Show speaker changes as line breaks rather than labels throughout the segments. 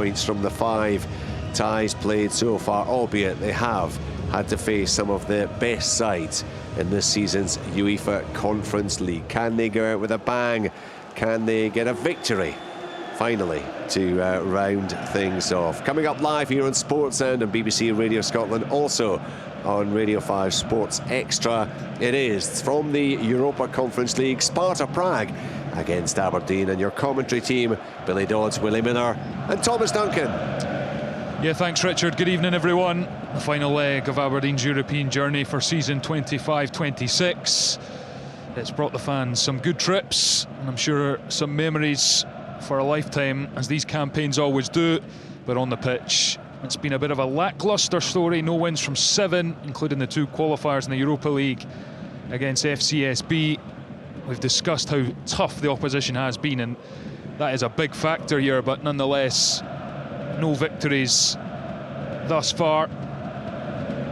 points from the 5 ties played so far, albeit they have had to face some of the best sides in this season's UEFA Conference League. Can they go out with a bang? Can they get a victory finally to round things off? Coming up live here on Sports Sound and BBC Radio Scotland, also on Radio 5 Sports Extra, it is from the Europa Conference League, Sparta Prague against Aberdeen, and your commentary team, Billy Dodds, Willie Miller and Thomas Duncan.
Yeah, thanks Richard. Good evening everyone. The final leg of Aberdeen's European journey for season 25-26. It's brought the fans some good trips, and I'm sure some memories for a lifetime, as these campaigns always do. But on the pitch, it's been a bit of a lacklustre story. No wins from 7, including the 2 qualifiers in the Europa League against FCSB. We've discussed how tough the opposition has been, and that is a big factor here, but nonetheless, no victories thus far.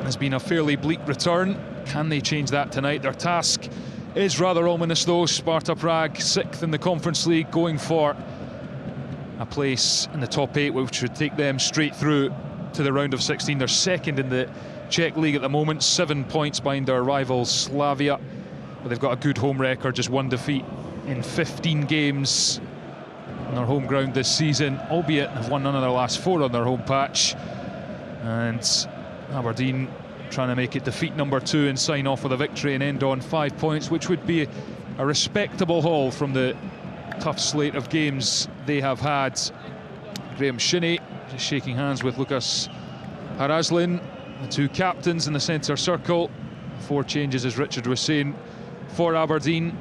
Has been a fairly bleak return. Can they change that tonight? Their task is rather ominous though. Sparta Prague, 6th in the Conference League, going for a place in the top 8, which would take them straight through to the round of 16. They're 2nd in the Czech League at the moment, 7 points behind their rivals Slavia, but they've got a good home record, just 1 defeat in 15 games on their home ground this season, albeit have won none of their last 4 on their home patch. And Aberdeen trying to make it defeat number 2 and sign off with a victory and end on 5 points, which would be a respectable haul from the tough slate of games they have had. Graham Shinney just shaking hands with Lucas Haraslin, the 2 captains in the centre circle. 4 changes, as Richard was saying, for Aberdeen.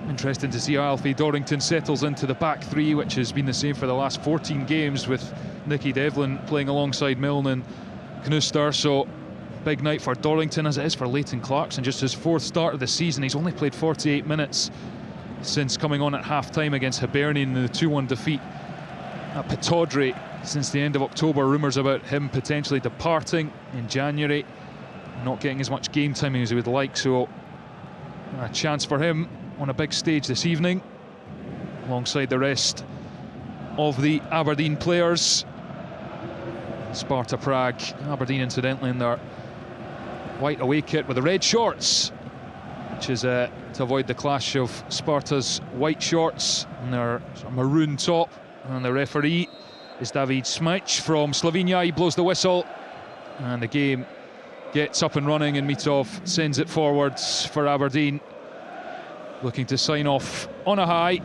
Interesting to see how Alfie Dorrington settles into the back 3, which has been the same for the last 14 games, with Nicky Devlin playing alongside Milne and Knuster. So big night for Dorrington, as it is for Leighton Clarkson. Just his 4th start of the season. He's only played 48 minutes since coming on at half-time against Hibernian in the 2-1 defeat at Pittodrie since the end of October. Rumours about him potentially departing in January, not getting as much game time as he would like, so a chance for him on a big stage this evening alongside the rest of the Aberdeen players. Sparta Prague, Aberdeen incidentally in their white away kit with the red shorts, which is to avoid the clash of Sparta's white shorts and their maroon top. And the referee is David Smic from Slovenia. He blows the whistle and the game gets up and running, and Mitov sends it forwards for Aberdeen, looking to sign off on a high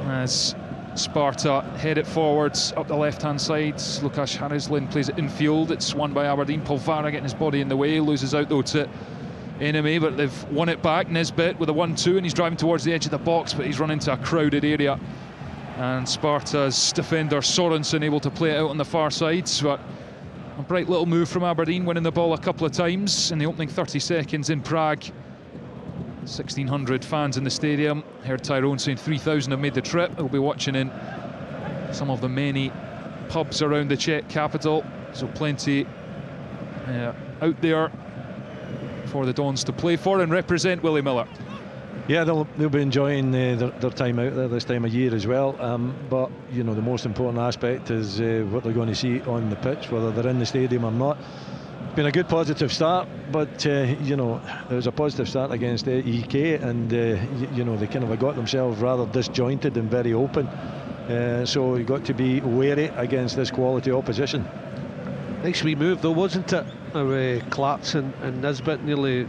as Sparta head it forwards up the left-hand side. Lukas Haraslin plays it infield. It's won by Aberdeen. Polvara getting his body in the way, loses out though to Enemy, but they've won it back. Nesbitt with a 1-2, and he's driving towards the edge of the box, but he's run into a crowded area, and Sparta's defender Sorensen able to play it out on the far side. But a bright little move from Aberdeen, winning the ball a couple of times in the opening 30 seconds in Prague. 1,600 fans in the stadium. Heard Tyrone saying 3,000 have made the trip. They'll be watching in some of the many pubs around the Czech capital, so plenty out there for the Dons to play for and represent. Willie Miller.
Yeah, they'll be enjoying their time out there this time of year as well, but you know, the most important aspect is what they're going to see on the pitch, whether they're in the stadium or not. Been a good positive start, but you know, it was a positive start against EK, and you know, they kind of got themselves rather disjointed and very open, so you've got to be wary against this quality opposition.
Nice wee move though, wasn't it? Clarkson and Nisbet nearly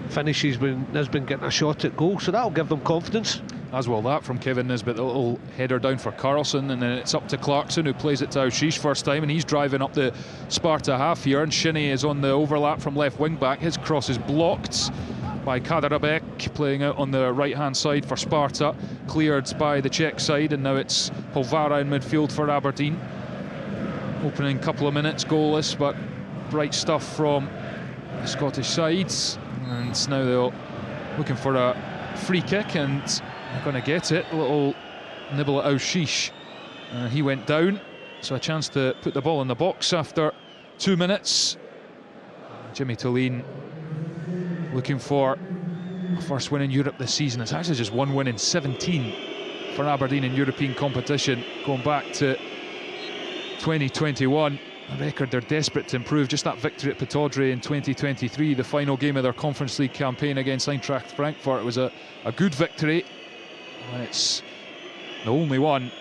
finishes when Nisbet getting a shot at goal, so that'll give them confidence.
As well that from Kevin Nisbet, the little header down for Carlson, and then it's up to Clarkson, who plays it to Aushish first time, and he's driving up the Sparta half here, and Shinney is on the overlap from left wing back. His cross is blocked by Kaderabek, playing out on the right hand side for Sparta, cleared by the Czech side, and now it's Polvara in midfield for Aberdeen. Opening couple of minutes goalless, but bright stuff from the Scottish sides, and now they're looking for a free kick, and they're going to get it. A little nibble at Aushish, he went down, so a chance to put the ball in the box after 2 minutes. Jimmy Tulane looking for a first win in Europe this season. It's actually just 1 win in 17 for Aberdeen in European competition, going back to 2021. A record they're desperate to improve. Just that victory at Pataudry in 2023, the final game of their Conference League campaign against Eintracht Frankfurt. It was a good victory, and it's the only one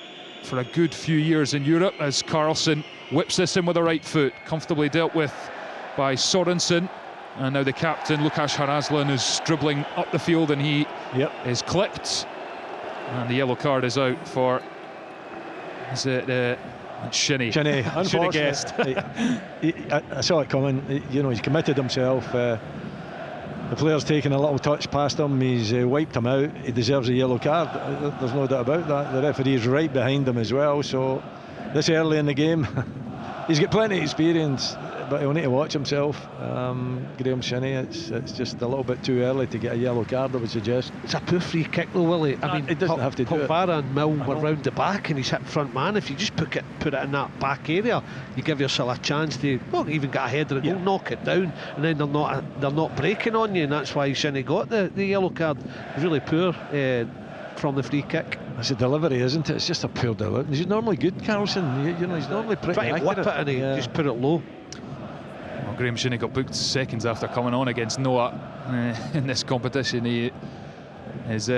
for a good few years in Europe, as Carlson whips this in with the right foot, comfortably dealt with by Sorensen. And now the captain, Lukas Harazlan, is dribbling up the field, and he is clipped, and the yellow card is out for, is it Shinnie?
Shinnie,
unfortunately.
I saw it coming. You know, he's committed himself. The player's taken a little touch past him. He's wiped him out. He deserves a yellow card. There's no doubt about that. The referee's right behind him as well. So this early in the game, he's got plenty of experience, but he'll need to watch himself. Graham Shinnie, it's just a little bit too early to get a yellow card, I would suggest.
It's a poor free kick though, Willie. I mean,
it doesn't have to do it.
Polvara and Mill were round the back, and he's hit front man. If you just put it in that back area, you give yourself a chance to, well, even get ahead of it, go knock it down, and then they're not breaking on you, and that's why Shinnie got the yellow card. Really poor from the free kick.
It's a delivery, isn't it? It's just a poor delivery. He's normally good, Carlson. You know, he's normally pretty
Trying to whip it, and he just put it low.
Well, Graham Shinnie got booked seconds after coming on against Noah in this competition. He is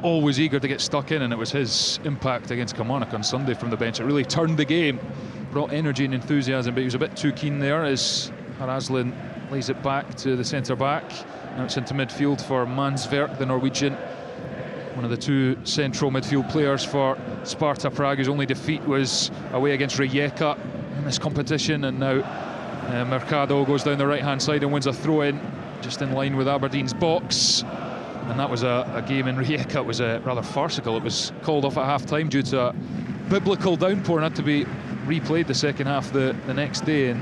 always eager to get stuck in, and it was his impact against Kilmarnock on Sunday from the bench. It really turned the game, brought energy and enthusiasm, but he was a bit too keen there as Harazlan lays it back to the centre back. Now it's into midfield for Mansverk, the Norwegian, one of the two central midfield players for Sparta Prague, whose only defeat was away against Rijeka in this competition. And now Mercado goes down the right hand side and wins a throw in just in line with Aberdeen's box. And that was a game in Rijeka. It was rather farcical. It was called off at half time due to a biblical downpour and had to be replayed the second half the next day, and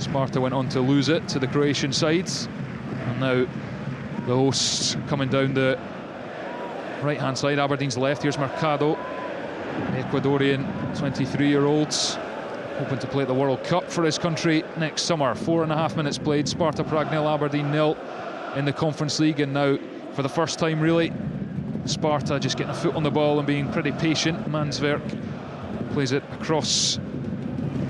Sparta went on to lose it to the Croatian sides. And now the hosts coming down the right hand side, Aberdeen's left. Here's Mercado, the Ecuadorian 23-year-olds, hoping to play at the World Cup for his country next summer. 4.5 minutes played, Sparta Prague 0, Aberdeen 0 in the Conference League. And now, for the first time really, Sparta just getting a foot on the ball and being pretty patient. Mansverk plays it across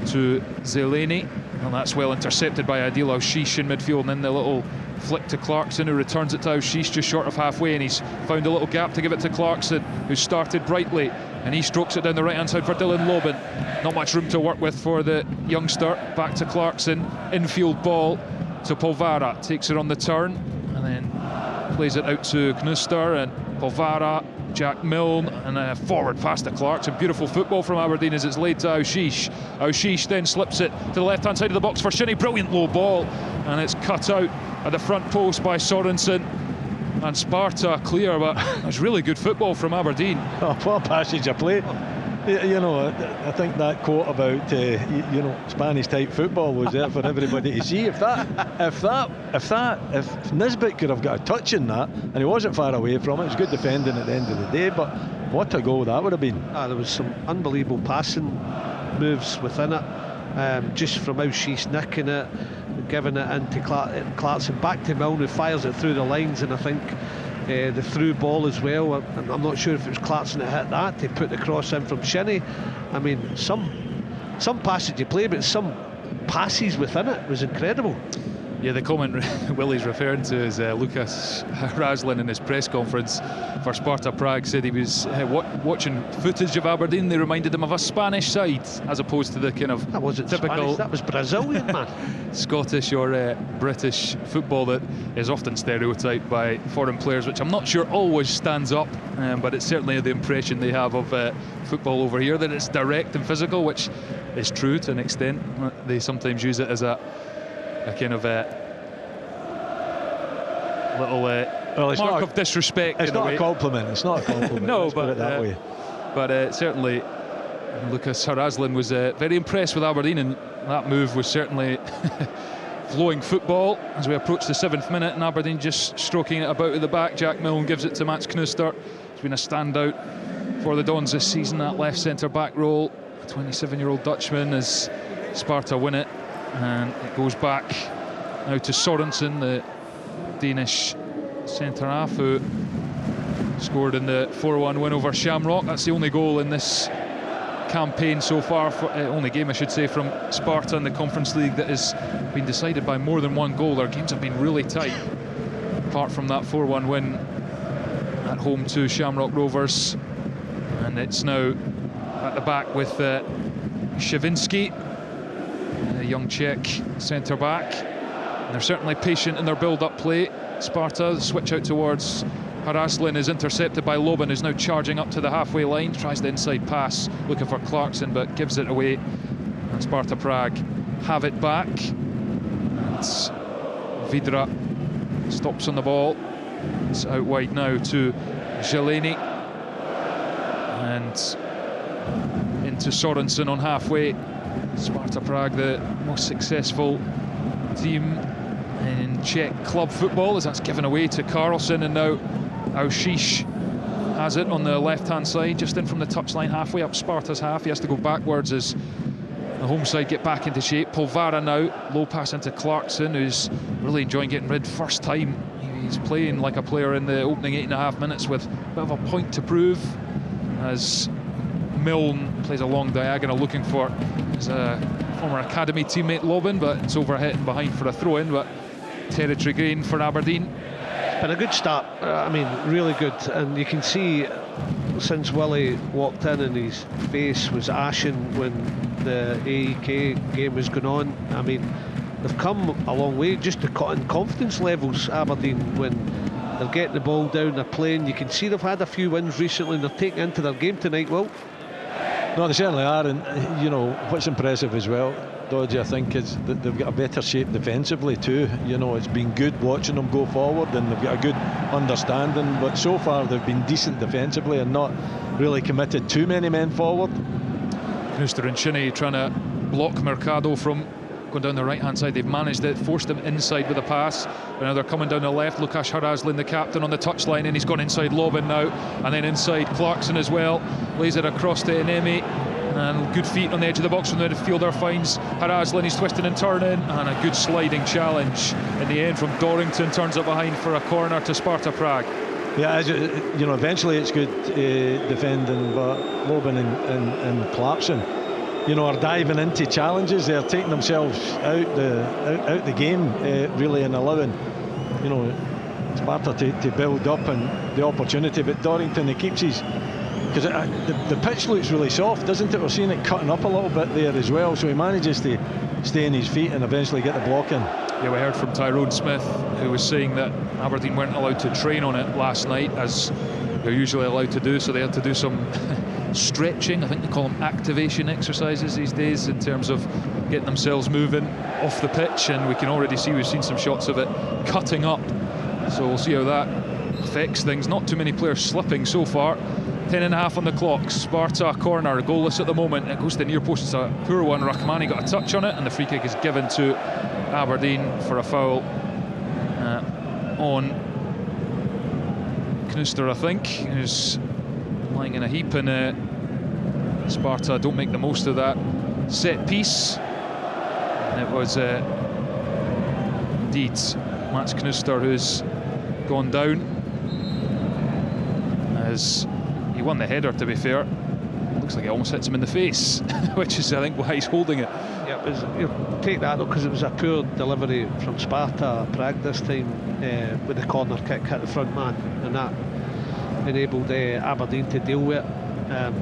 to Zeleni, and that's well intercepted by Adil Aushish in midfield, and then the little flick to Clarkson, who returns it to Aushish just short of halfway, and he's found a little gap to give it to Clarkson, who started brightly, and he strokes it down the right hand side for Dylan Lobin. Not much room to work with for the youngster. Back to Clarkson, infield ball to Polvara, takes it on the turn and then plays it out to Knuster, and Polvara, Jack Milne, and a forward pass to Clarkson. Beautiful football from Aberdeen as it's laid to Aushish. Aushish then slips it to the left hand side of the box for Shinnie. Brilliant low ball, and it's cut out at the front post by Sorensen, and Sparta clear. But it was really good football from Aberdeen.
Oh, what a passage of play. You know, I think that quote about you know, Spanish type football was there for everybody to see. If Nisbet could have got a touch in that, and he wasn't far away from it, it was good defending at the end of the day. But what a goal that would have been.
There was some unbelievable passing moves within it, just from Aushish nicking it, giving it into Clarkson, back to Milne, who fires it through the lines, and I think the through ball as well. I'm not sure if it was Clarkson that hit that to put the cross in from Shinnie. I mean, some passage of play, but some passes within it was incredible.
Yeah, the comment Willie's referring to is Lukas Harazlan in his press conference for Sparta Prague said he was watching footage of Aberdeen. They reminded him of a Spanish side as opposed to the kind of
that wasn't
typical
Spanish, that was Brazilian, man.
Scottish or British football that is often stereotyped by foreign players, which I'm not sure always stands up, but it's certainly the impression they have of football over here, that it's direct and physical, which is true to an extent. They sometimes use it as a kind of little mark of disrespect.
It's not a compliment. It's not a compliment.
No,
let's put it that way.
But certainly Lukas Harazlan was very impressed with Aberdeen, and that move was certainly flowing football as we approach the 7th minute, and Aberdeen just stroking it about at the back. Jack Milne gives it to Mats Knuster. It's been a standout for the Dons this season, that left centre back role. A 27-year-old Dutchman, as Sparta win it. And it goes back now to Sorensen, the Danish centre-half, who scored in the 4-1 win over Shamrock. That's the only goal in this campaign so far, only game I should say from Sparta in the Conference League that has been decided by more than one goal. Their games have been really tight, apart from that 4-1 win at home to Shamrock Rovers. And it's now at the back with Shavinsky, a young Czech centre-back. And they're certainly patient in their build-up play. Sparta, the switch out towards Haraslin is intercepted by Lobin, who's now charging up to the halfway line, tries the inside pass, looking for Clarkson, but gives it away. And Sparta Prague have it back. And Vidra stops on the ball. It's out wide now to Jeleni. And into Sorensen on halfway. Sparta Prague, the most successful team in Czech club football, as that's given away to Carlson, and now Aushish has it on the left-hand side, just in from the touchline, halfway up Sparta's half. He has to go backwards as the home side get back into shape. Polvara now, low pass into Clarkson, who's really enjoying getting rid first time. He's playing like a player in the opening 8.5 minutes with a bit of a point to prove, as Milne plays a long diagonal looking for his former academy teammate Lobin, but it's overhit and behind for a throw-in, but territory gain for Aberdeen.
Been a good start, I mean, really good, and you can see since Willie walked in and his face was ashen when the AEK game was going on. I mean, they've come a long way just in confidence levels, Aberdeen, when they're getting the ball down, they're playing. You can see they've had a few wins recently and they're taking into their game tonight. Well,
no, they certainly are, and you know what's impressive as well, Dodgy, I think, is that they've got a better shape defensively too. You know, it's been good watching them go forward, and they've got a good understanding, but so far they've been decent defensively and not really committed too many men forward.
Knuster and Shinnie trying to block Mercado from going down the right-hand side. They've managed it, forced him inside with a pass, but now they're coming down the left. Lukasz Haraslin, the captain, on the touchline, and he's gone inside Lobin now, and then inside Clarkson as well, lays it across to Enemi, and good feet on the edge of the box from the midfielder, finds Haraslin, he's twisting and turning, and a good sliding challenge in the end from Dorrington, turns it behind for a corner to Sparta Prague.
Yeah, you know, eventually it's good defending, but Lobin and Clarkson, you know, are diving into challenges. They're taking themselves out the game, really, and allowing, you know, Sparta to build up and the opportunity. But Dorrington, he keeps his, because the pitch looks really soft, doesn't it? We're seeing it cutting up a little bit there as well, so he manages to stay on his feet and eventually get the block in.
Yeah, we heard from Tyrone Smith, who was saying that Aberdeen weren't allowed to train on it last night, as they're usually allowed to do, so they had to do some stretching. I think they call them activation exercises these days, in terms of getting themselves moving off the pitch, and we can already see, we've seen some shots of it cutting up, so we'll see how that affects things. Not too many players slipping so far. 10.5 on the clock. Sparta corner, goalless at the moment. It goes to the near post. It's a poor one. Rahmani got a touch on it, and the free kick is given to Aberdeen for a foul on Knuster, I think, who's lying in a heap, and Sparta don't make the most of that set piece. And it was indeed Mats Knuster who's gone down, as he won the header, to be fair. Looks like it almost hits him in the face, which is, I think, why he's holding it.
Yeah, it was, take that though, because it was a poor delivery from Sparta Prague this time, with the corner kick hit the front man, and that enabled Aberdeen to deal with it.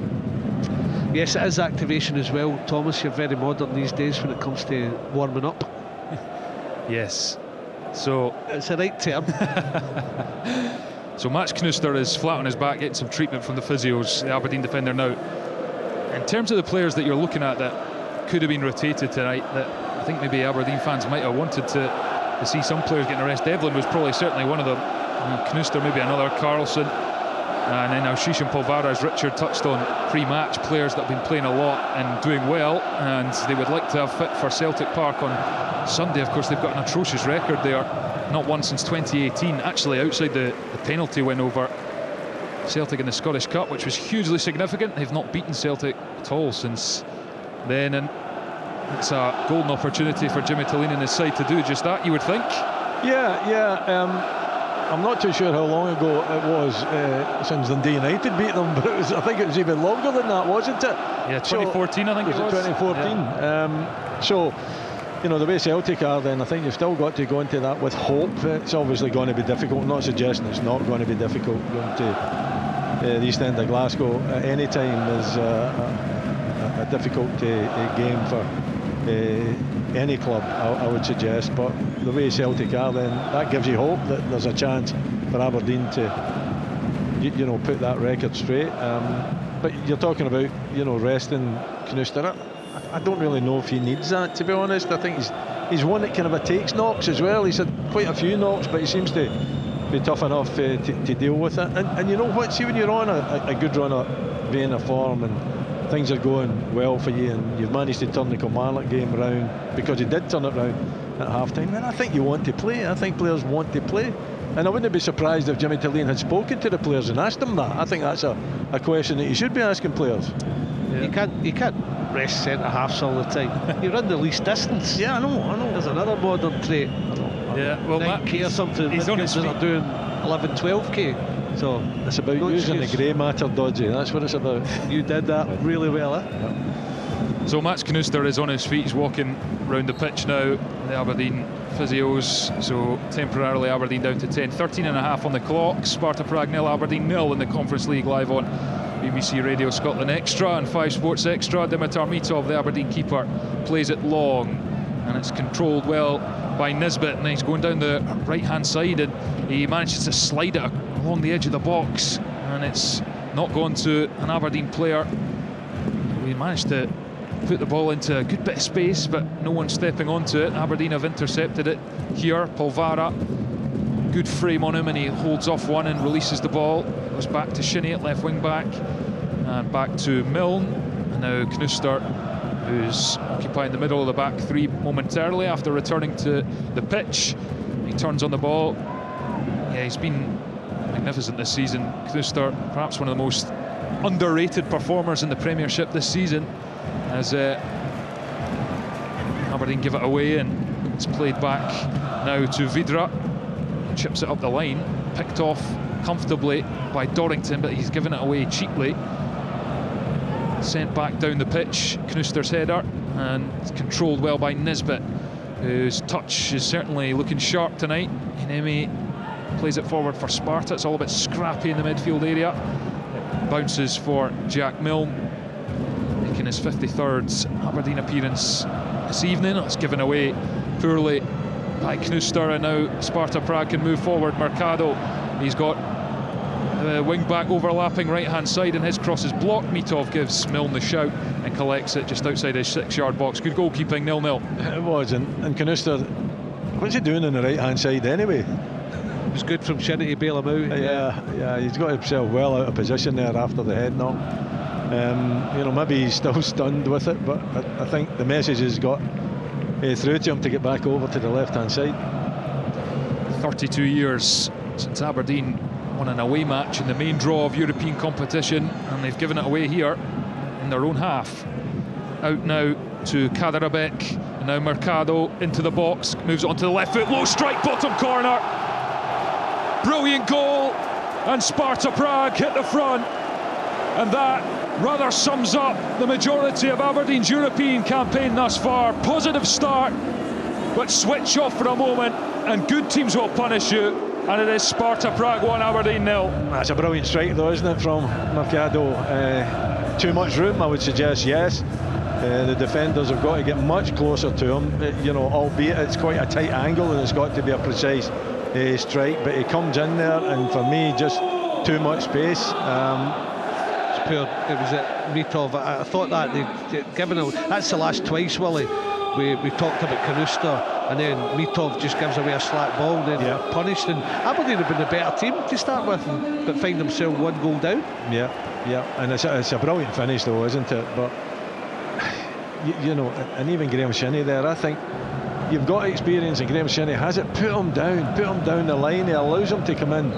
Yes, it is activation as well, Thomas. You're very modern these days when it comes to warming up.
Yes, so
it's the right term.
So Mats Knuster is flat on his back, getting some treatment from the physios, the Aberdeen defender now. In terms of the players that you're looking at that could have been rotated tonight, that I think maybe Aberdeen fans might have wanted to see some players getting a rest. Devlin was probably certainly one of them. Knuster maybe another, Carlson, and then Aushish and Polvara, as Richard touched on, pre-match players that have been playing a lot and doing well, and they would like to have fit for Celtic Park on Sunday. Of course, they've got an atrocious record there, not won since 2018, actually outside the penalty win over Celtic in the Scottish Cup, which was hugely significant. They've not beaten Celtic at all since then, and it's a golden opportunity for Jimmy Tillene and his side to do just that, you would think.
Yeah. I'm not too sure how long ago it was since Dundee United beat them, but I think it was even longer than that, wasn't it?
Yeah, 2014, I think it was.
2014.
Yeah.
So, you know, the way Celtic are, then I think you've still got to go into that with hope. It's obviously going to be difficult. I'm not suggesting it's not going to be difficult. Going to the East End of Glasgow at any time is a difficult game for any club, I would suggest. But the way Celtic are, then that gives you hope that there's a chance for Aberdeen to, you know, put that record straight. But you're talking about, you know, resting Knuster. I don't really know if he needs that, to be honest. I think he's one that kind of takes knocks as well. He's had quite a few knocks, but he seems to be tough enough to deal with it. And you know what? See, when you're on a good run of vein of form and things are going well for you, and you've managed to turn the Kilmarnock game around, because he did turn it round at half-time, then I think you want to play. I think players want to play. And I wouldn't be surprised if Jimmy Tilleen had spoken to the players and asked them that. I think that's a question that you should be asking players.
Yeah. You can't rest centre-halves all the time. You run the least distance.
Yeah, I know.
There's another modern trait.
Yeah, well,
9k or something.
He's on his feet.
Are doing 11, 12k. So
it's about using the grey matter, Dodgy. That's what it's about.
You did that really well, eh?
Yeah.
So Mats Knuster is on his feet. He's walking round the pitch now. The Aberdeen physios. So temporarily Aberdeen down to 10. 13.5 on the clock. Sparta Prague 0, Aberdeen 0 in the Conference League, live on BBC Radio Scotland Extra and 5 Sports Extra. Dimitar Mitov, the Aberdeen keeper, plays it long, and it's controlled well by Nisbet, and he's going down the right hand side, and he manages to slide it along the edge of the box, and it's not gone to an Aberdeen player. We managed to put the ball into a good bit of space, but no one stepping onto it. Aberdeen have intercepted it here. Polvara, good frame on him, and he holds off one and releases the ball. Goes back to Shinnie at left wing back, and back to Milne, and now Knuster, who's occupying the middle of the back three momentarily after returning to the pitch. He turns on the ball. Yeah, he's been magnificent this season. Knuster, perhaps one of the most underrated performers in the Premiership this season, as Aberdeen give it away, and it's played back now to Vidra. Chips it up the line, picked off comfortably by Dorrington, but he's given it away cheaply. Sent back down the pitch, Knuster's header, and it's controlled well by Nisbet, whose touch is certainly looking sharp tonight. Hinemi plays it forward for Sparta. It's all a bit scrappy in the midfield area. It bounces for Jack Milne, making his 53rd Aberdeen appearance this evening. It's given away poorly by Knuster, and now Sparta Prague can move forward. Mercado, he's got the wing back overlapping right hand side, and his cross is blocked. Mitov gives Milne the shout and collects it just outside his 6-yard box. Good goalkeeping, 0-0.
It was, and Knuster, what's he doing on the right hand side anyway?
It was good from Shinnie to bail him out.
Yeah, he's got himself well out of position there after the head knock. You know, maybe he's still stunned with it, but I think the message has got through to him to get back over to the left hand side.
32 years since Aberdeen won an away match in the main draw of European competition, and they've given it away here in their own half. Out now to Kaderabek, and now Mercado into the box, moves it onto the left foot, low strike, bottom corner. Brilliant goal, and Sparta Prague hit the front, and that rather sums up the majority of Aberdeen's European campaign thus far. Positive start, but switch off for a moment and good teams will punish you. And it is Sparta Prague 1, Aberdeen 0.
That's a brilliant strike though, isn't it, from Mercado? Too much room, I would suggest, yes. The defenders have got to get much closer to him, you know, albeit it's quite a tight angle and it's got to be a precise strike, but he comes in there, and for me, just too much space.
It's poor. It was at Mitov. I thought that they'd given it. That's the last twice, Willie. We talked about Knuster, and then Mitov just gives away a slack ball, and then punished. And Aberdeen have been a better team to start with, but find themselves one goal down.
Yeah, and it's a brilliant finish though, isn't it? But you know, and even Graham Shinnie there, I think you've got experience, and Graham Shinnie has it. Put him down the line. He allows him to come in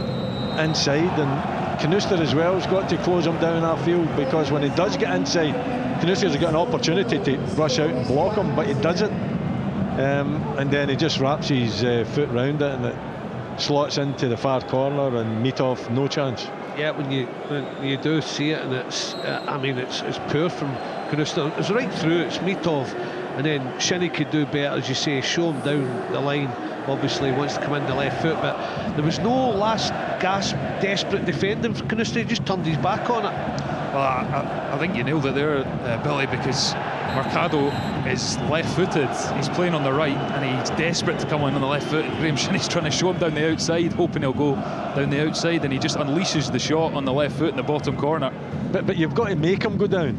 inside, and Knuster as well has got to close him down our field, because when he does get inside, Knuster's got an opportunity to rush out and block him, but he doesn't. And then he just wraps his foot round it, and slots into the far corner, and Mitov, no chance.
Yeah, when you do see it, and it's I mean it's poor from Canusta. It's right through. It's Mitov, and then Shinnie could do better, as you say, show him down the line. Obviously wants to come in the left foot, but there was no last gasp desperate defending for Canusta. He just turned his back on it.
Well, I think you nailed it there, Billy, because Mercado is left-footed. He's playing on the right, and he's desperate to come in on the left foot. And Graham Shinnie's trying to show him down the outside, hoping he'll go down the outside, and he just unleashes the shot on the left foot in the bottom corner.
But you've got to make him go down.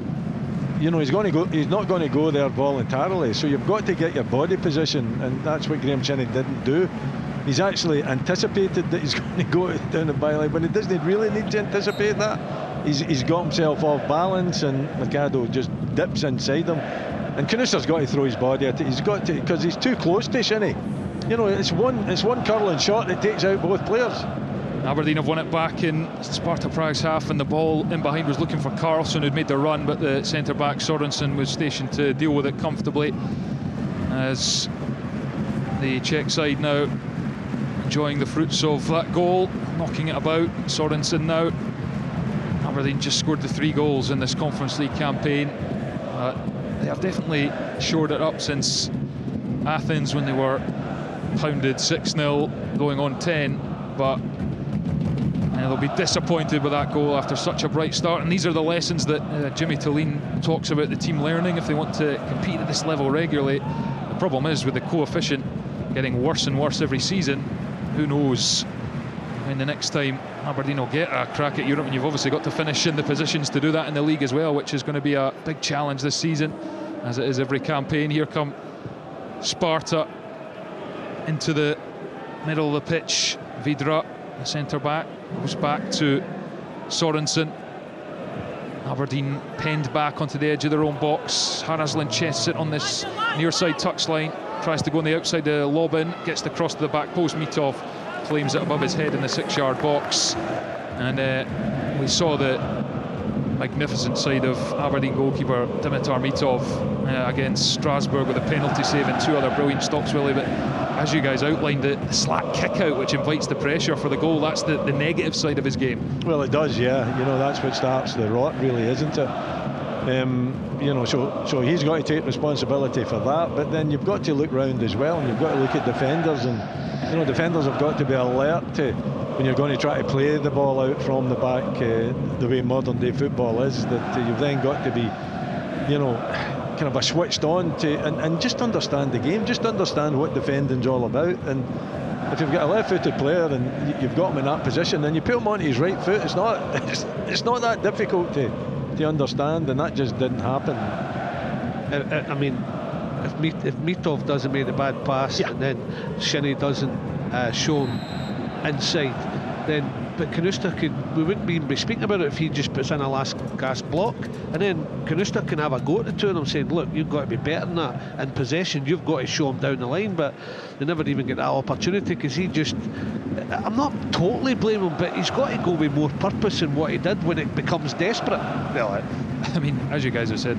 You know, he's going to go. He's not going to go there voluntarily. So you've got to get your body position, and that's what Graham Shinnie didn't do. He's actually anticipated that he's going to go down the byline, but he doesn't really need to anticipate that. He's got himself off balance, and Mercado just dips inside him. And Canusta's got to throw his body at it. He's got to, because he's too close to Shinnie. You know, it's one curling shot that takes out both players.
Aberdeen have won it back in Sparta Prague's half, and the ball in behind was looking for Carlson, who'd made the run, but the centre-back Sorensen was stationed to deal with it comfortably. As the Czech side now enjoying the fruits of that goal, knocking it about. Sorensen now. Aberdeen just scored the 3 goals in this Conference League campaign. They have definitely shored it up since Athens, when they were pounded 6-0 going on 10, but they'll be disappointed with that goal after such a bright start. And these are the lessons that Jimmy Tillene talks about the team learning if they want to compete at this level regularly. The problem is, with the coefficient getting worse and worse every season, who knows when the next time Aberdeen will get a crack at Europe. And you've obviously got to finish in the positions to do that in the league as well, which is going to be a big challenge this season, as it is every campaign. Here come Sparta into the middle of the pitch. Vidra, the centre-back, goes back to Sorensen. Aberdeen penned back onto the edge of their own box. Haraslin chests it on this near side touchline, tries to go on the outside to lob in, gets the cross to the back post. Mitov claims it above his head in the 6-yard box, and we saw the magnificent side of Aberdeen goalkeeper Dimitar Mitov against Strasbourg with a penalty save and 2 other brilliant stops, Willie. But as you guys outlined, the slack kick out, which invites the pressure for the goal, that's the negative side of his game.
Well, it does, yeah. You know, that's what starts the rot, really, isn't it? You know, so he's got to take responsibility for that, but then you've got to look round as well, and you've got to look at defenders, and you know, defenders have got to be alert to when you're going to try to play the ball out from the back, the way modern day football is, that you've then got to be, you know, kind of switched on to and just understand the game, just understand what defending's all about. And if you've got a left-footed player and you've got him in that position, then you put him onto his right foot. It's not that difficult to understand, and that just didn't happen.
I mean, if Mitov doesn't make the bad pass, and then Shinnie doesn't show him inside, then but Canusta we wouldn't be speaking about it if he just puts in a last gasp block, and then Canusta can have a go at the two of them, saying, look, you've got to be better than that in possession, you've got to show him down the line. But they never even get that opportunity, because he just, I'm not totally blaming him, but he's got to go with more purpose in what he did when it becomes desperate.
Well, I mean, as you guys have said,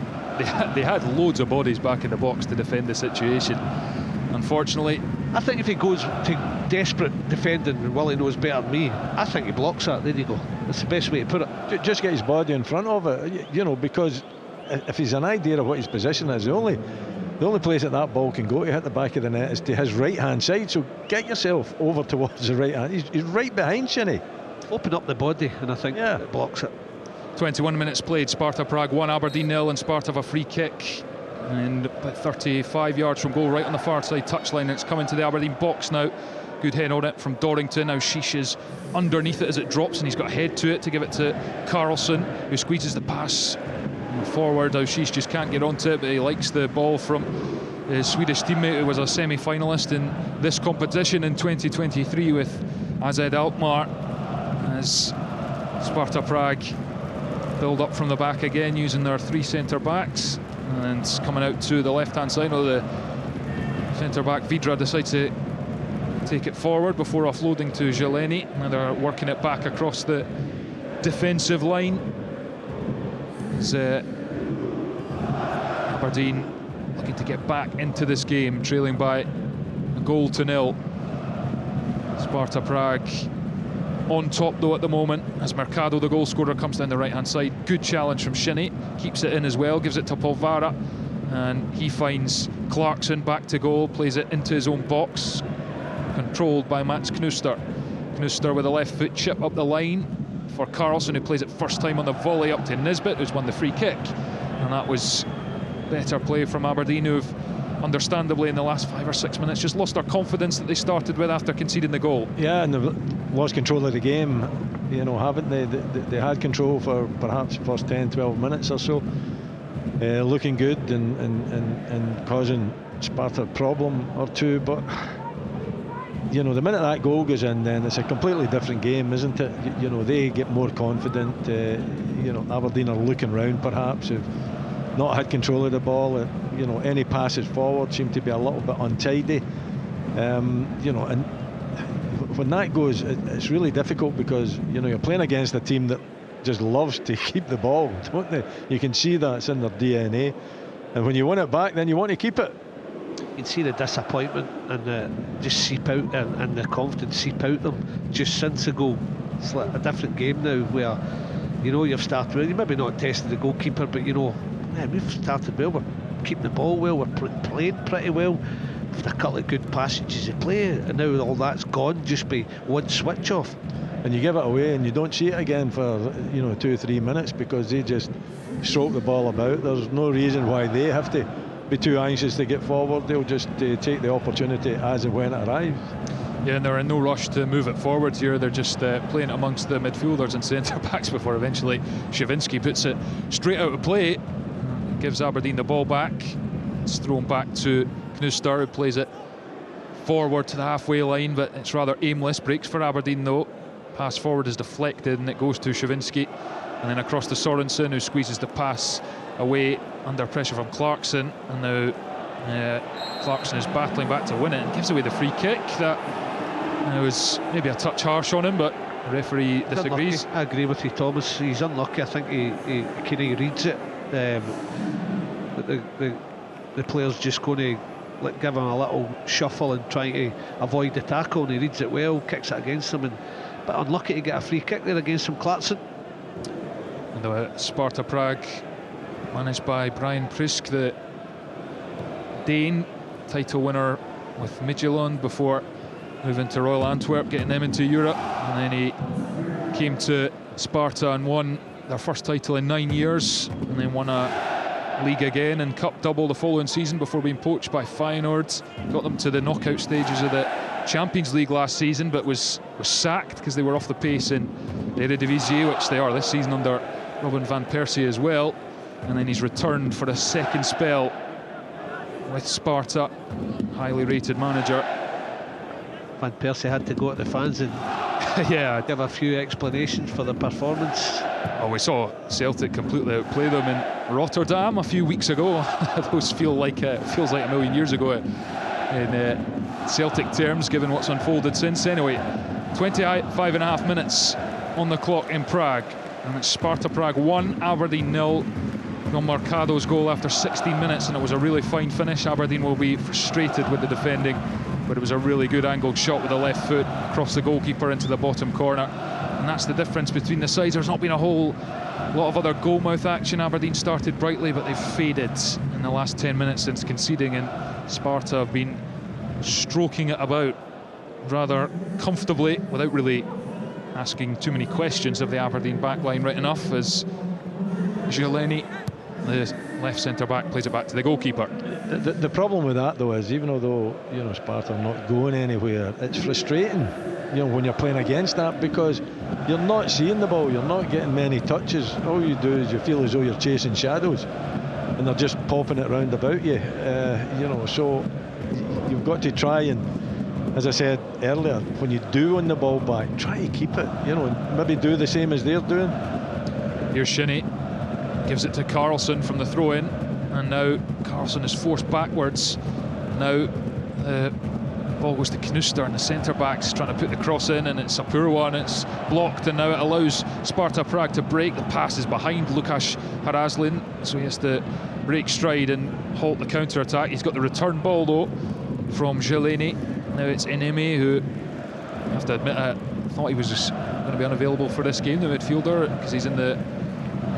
they had loads of bodies back in the box to defend the situation. Unfortunately,
I think if he goes to desperate defending, and Willie knows better than me, I think he blocks that. There you go. That's the best way to put it.
Just get his body in front of it, you know, because if he's an idea of what his position is, the only place that ball can go to hit the back of the net is to his right hand side. So get yourself over towards the right hand. He's right behind Shinnie.
Open up the body, and I think it blocks it.
21 minutes played. Sparta Prague 1, Aberdeen 0, and Sparta have a free kick. And about 35 yards from goal, right on the far side touchline. It's coming to the Aberdeen box now. Good head on it from Dorrington. Now Sheesh is underneath it as it drops, and he's got a head to it to give it to Carlson, who squeezes the pass forward. Now Sheesh just can't get onto it, but he likes the ball from his Swedish teammate, who was a semi-finalist in this competition in 2023 with AZ Alkmaar, as Sparta Prague build up from the back again using their 3 centre-backs. And coming out to the left-hand side, the centre-back Vidra decides to take it forward before offloading to Jeleni. Now they're working it back across the defensive line. As Aberdeen looking to get back into this game, trailing by a goal to 0. Sparta Prague on top though at the moment as Mercado, the goal scorer, comes down the right hand side. Good challenge from Shinnie, keeps it in as well, gives it to Polvara, and he finds Clarkson back to goal, plays it into his own box, controlled by Mats Knuster. Knuster with a left foot chip up the line for Carlson, who plays it first time on the volley up to Nisbet, who's won the free kick. And that was better play from Aberdeen, who've understandably in the last 5 or 6 minutes just lost their confidence that they started with after conceding the goal.
Yeah, and they've lost control of the game, you know, haven't they? They had control for perhaps the first 10-12 minutes or so, looking good and causing Sparta a problem or two, but you know, the minute that goal goes in, then it's a completely different game, isn't it? You know, they get more confident. You know, Aberdeen are looking round, perhaps, who've not had control of the ball. You know, any passes forward seem to be a little bit untidy. You know, and when that goes, it's really difficult because, you know, you're playing against a team that just loves to keep the ball, don't they? You can see that's in their DNA. And when you win it back, then you want to keep it.
You can see the disappointment and just seep out, and the confidence seep out them just since the goal. It's like a different game now where, you know, you've started well. You maybe not tested the goalkeeper, but you know, man, we've started well, we're keeping the ball well, we're playing pretty well, with a couple of good passages of play, and now all that's gone just by one switch off.
And you give it away and you don't see it again for, you know, 2 or 3 minutes because they just stroke the ball about. There's no reason why they have to be too anxious to get forward. They'll just take the opportunity as and when it arrives.
Yeah, and they're in no rush to move it forward here. They're just playing it amongst the midfielders and centre backs before eventually Shavinsky puts it straight out of play, gives Aberdeen the ball back. It's thrown back to Knuster, who plays it forward to the halfway line, but it's rather aimless. Breaks for Aberdeen though. Pass forward is deflected and it goes to Shavinsky, and then across to Sorensen, who squeezes the pass away under pressure from Clarkson, and now Clarkson is battling back to win it and gives away the free kick. That was maybe a touch harsh on him, but the referee disagrees.
I agree with you, Thomas. He's unlucky. I think he kind of reads it. But the player's just going to give him a little shuffle and try to avoid the tackle, and he reads it well, kicks it against him, but unlucky to get a free kick there against him, Clarkson.
And Sparta Prague, managed by Brian Prisk, the Dane, title winner with Midtjylland before moving to Royal Antwerp, getting them into Europe, and then he came to Sparta and won their first title in 9 years, and then won a league again and cup double the following season before being poached by Feyenoord. Got them to the knockout stages of the Champions League last season, but was sacked because they were off the pace in the Eredivisie, which they are this season under Robin van Persie as well. And then he's returned for a second spell with Sparta, highly rated manager.
Van Persie had to go at the fans and
yeah,
give a few explanations for the performance.
Oh, we saw Celtic completely outplay them in Rotterdam a few weeks ago. Those feels like a million years ago in Celtic terms, given what's unfolded since. Anyway, 25.5 minutes on the clock in Prague, and it's Sparta Prague 1, Aberdeen 0. John Mercado's goal after 16 minutes, and it was a really fine finish. Aberdeen will be frustrated with the defending, but it was a really good angled shot with the left foot across the goalkeeper into the bottom corner. And that's the difference between the sides. There's not been a whole lot of other goalmouth action. Aberdeen started brightly, but they've faded in the last 10 minutes since conceding, and Sparta have been stroking it about rather comfortably without really asking too many questions of the Aberdeen backline, right enough, as Jeleni, the left centre-back, plays it back to the goalkeeper.
The problem with that, though, is even though, you know, Sparta are not going anywhere, it's frustrating, you know, when you're playing against that, because you're not seeing the ball, you're not getting many touches. All you do is you feel as though you're chasing shadows, and they're just popping it round about you. You know, so you've got to try and, as I said earlier, when you do win the ball back, try to keep it, you know, and maybe do the same as they're doing.
Here's Shinnie, gives it to Carlson from the throw-in, and now Carlson is forced backwards. Now the ball goes to Knuster, and the centre-back's trying to put the cross in, and it's a poor one. It's blocked, and now it allows Sparta Prague to break. The pass is behind Lukasz Haraslin, so he has to break stride and halt the counter-attack. He's got the return ball though from Jeleni. Now it's Enemi who I have to admit, I thought he was just going to be unavailable for this game, the midfielder, because he's in the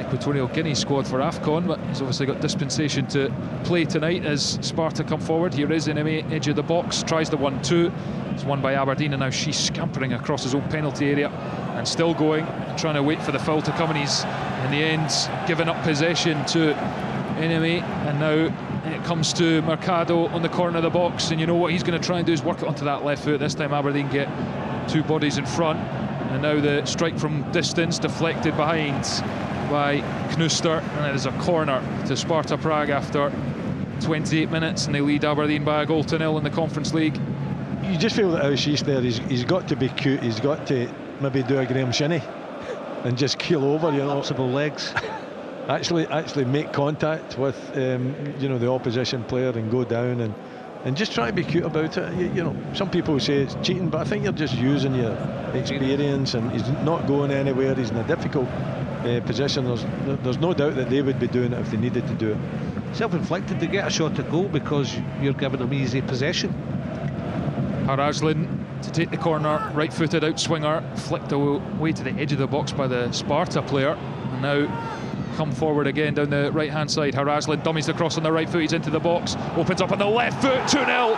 Equatorial Guinea squad for AFCON, but he's obviously got dispensation to play tonight as Sparta come forward. Here is Enemy, edge of the box, tries the 1-2. It's won by Aberdeen, and now she's scampering across his own penalty area and still going and trying to wait for the foul to come, and he's in the end giving up possession to Enemy, and now it comes to Mercado on the corner of the box, and you know what he's going to try and do is work it onto that left foot. This time Aberdeen get two bodies in front, and now the strike from distance deflected behind by Knuster, and it is a corner to Sparta Prague after 28 minutes, and they lead Aberdeen by a goal to nil in the Conference League.
You just feel that She's there, he's got to be cute, he's got to maybe do a Graham Shinney and just keel over, you know.
Collapsible legs.
actually make contact with the opposition player and go down and just try to be cute about it. You know, some people say it's cheating, but I think you're just using your experience, and he's not going anywhere. He's in a difficult position. There's no doubt that they would be doing it if they needed to do it.
Self-inflicted to get a shot at goal because you're giving them easy possession.
Haraslin to take the corner, right-footed outswinger, flicked away to the edge of the box by the Sparta player, and now come forward again down the right-hand side. Haraslin dummies the cross on the right foot, he's into the box, opens up on the left foot, 2-0,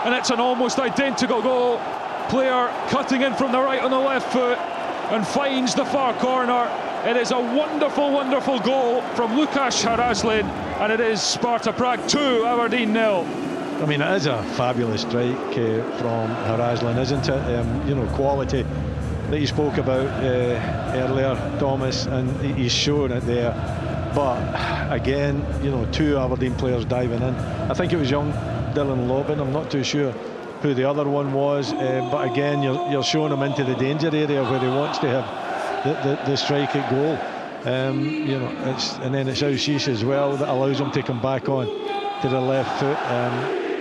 and it's an almost identical goal. Player cutting in from the right on the left foot and finds the far corner. It is a wonderful, wonderful goal from Lukasz Haraslin, and it is Sparta Prague 2, Aberdeen 0.
I mean, it is a fabulous strike from Haraslin, isn't it? Quality that you spoke about earlier, Thomas, and he's showing it there. But again, two Aberdeen players diving in. I think it was young Dylan Lobban. I'm not too sure who the other one was, but again, you're showing him into the danger area where he wants to have the strike at goal. And then it's Aushish as well that allows him to come back on to the left foot.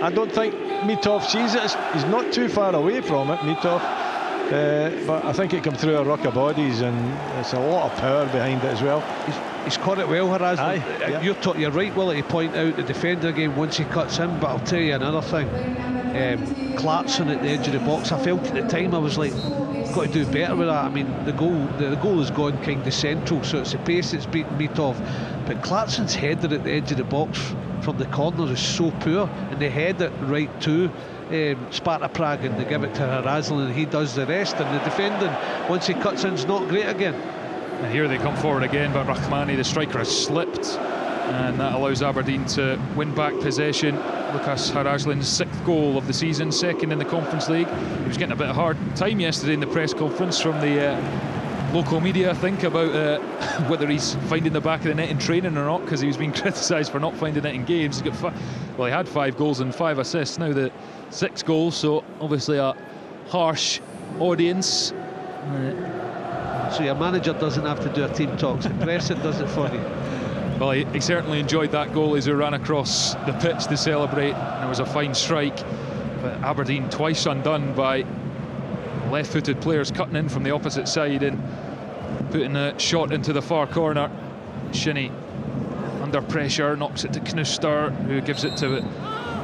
I don't think Mitov sees it. He's not too far away from it, Mitov. But I think it come through a ruck of bodies, and it's a lot of power behind it as well.
He's caught it well, Haraslin.
Yeah.
You're right, Willie, to point out the defender again once he cuts in, but I'll tell you another thing. Clarkson at the edge of the box, I felt at the time, I was like, got to do better with that. I mean, the goal has gone kind of central, so it's the pace that's beaten Mitov, but Clarkson's header at the edge of the box from the corner is so poor, and they head it right to Sparta Prague, and they give it to Haraslin, and he does the rest, and the defending once he cuts in is not great again.
And here they come forward again, but Rahmani, the striker, has slipped, and that allows Aberdeen to win back possession. Lukasz Haraslin's 6th goal of the season, 2nd in the Conference League. He was getting a bit of hard time yesterday in the press conference from the local media, I think, about whether he's finding the back of the net in training or not, because he was being criticised for not finding it in games. He's got he had 5 goals and 5 assists, now the 6 goals, so obviously a harsh audience.
So your manager doesn't have to do a team talk, the press it does it for you.
Well, he certainly enjoyed that goal as he ran across the pitch to celebrate, and it was a fine strike. But Aberdeen twice undone by left-footed players cutting in from the opposite side and putting a shot into the far corner. Shinney under pressure, knocks it to Knuster, who gives it to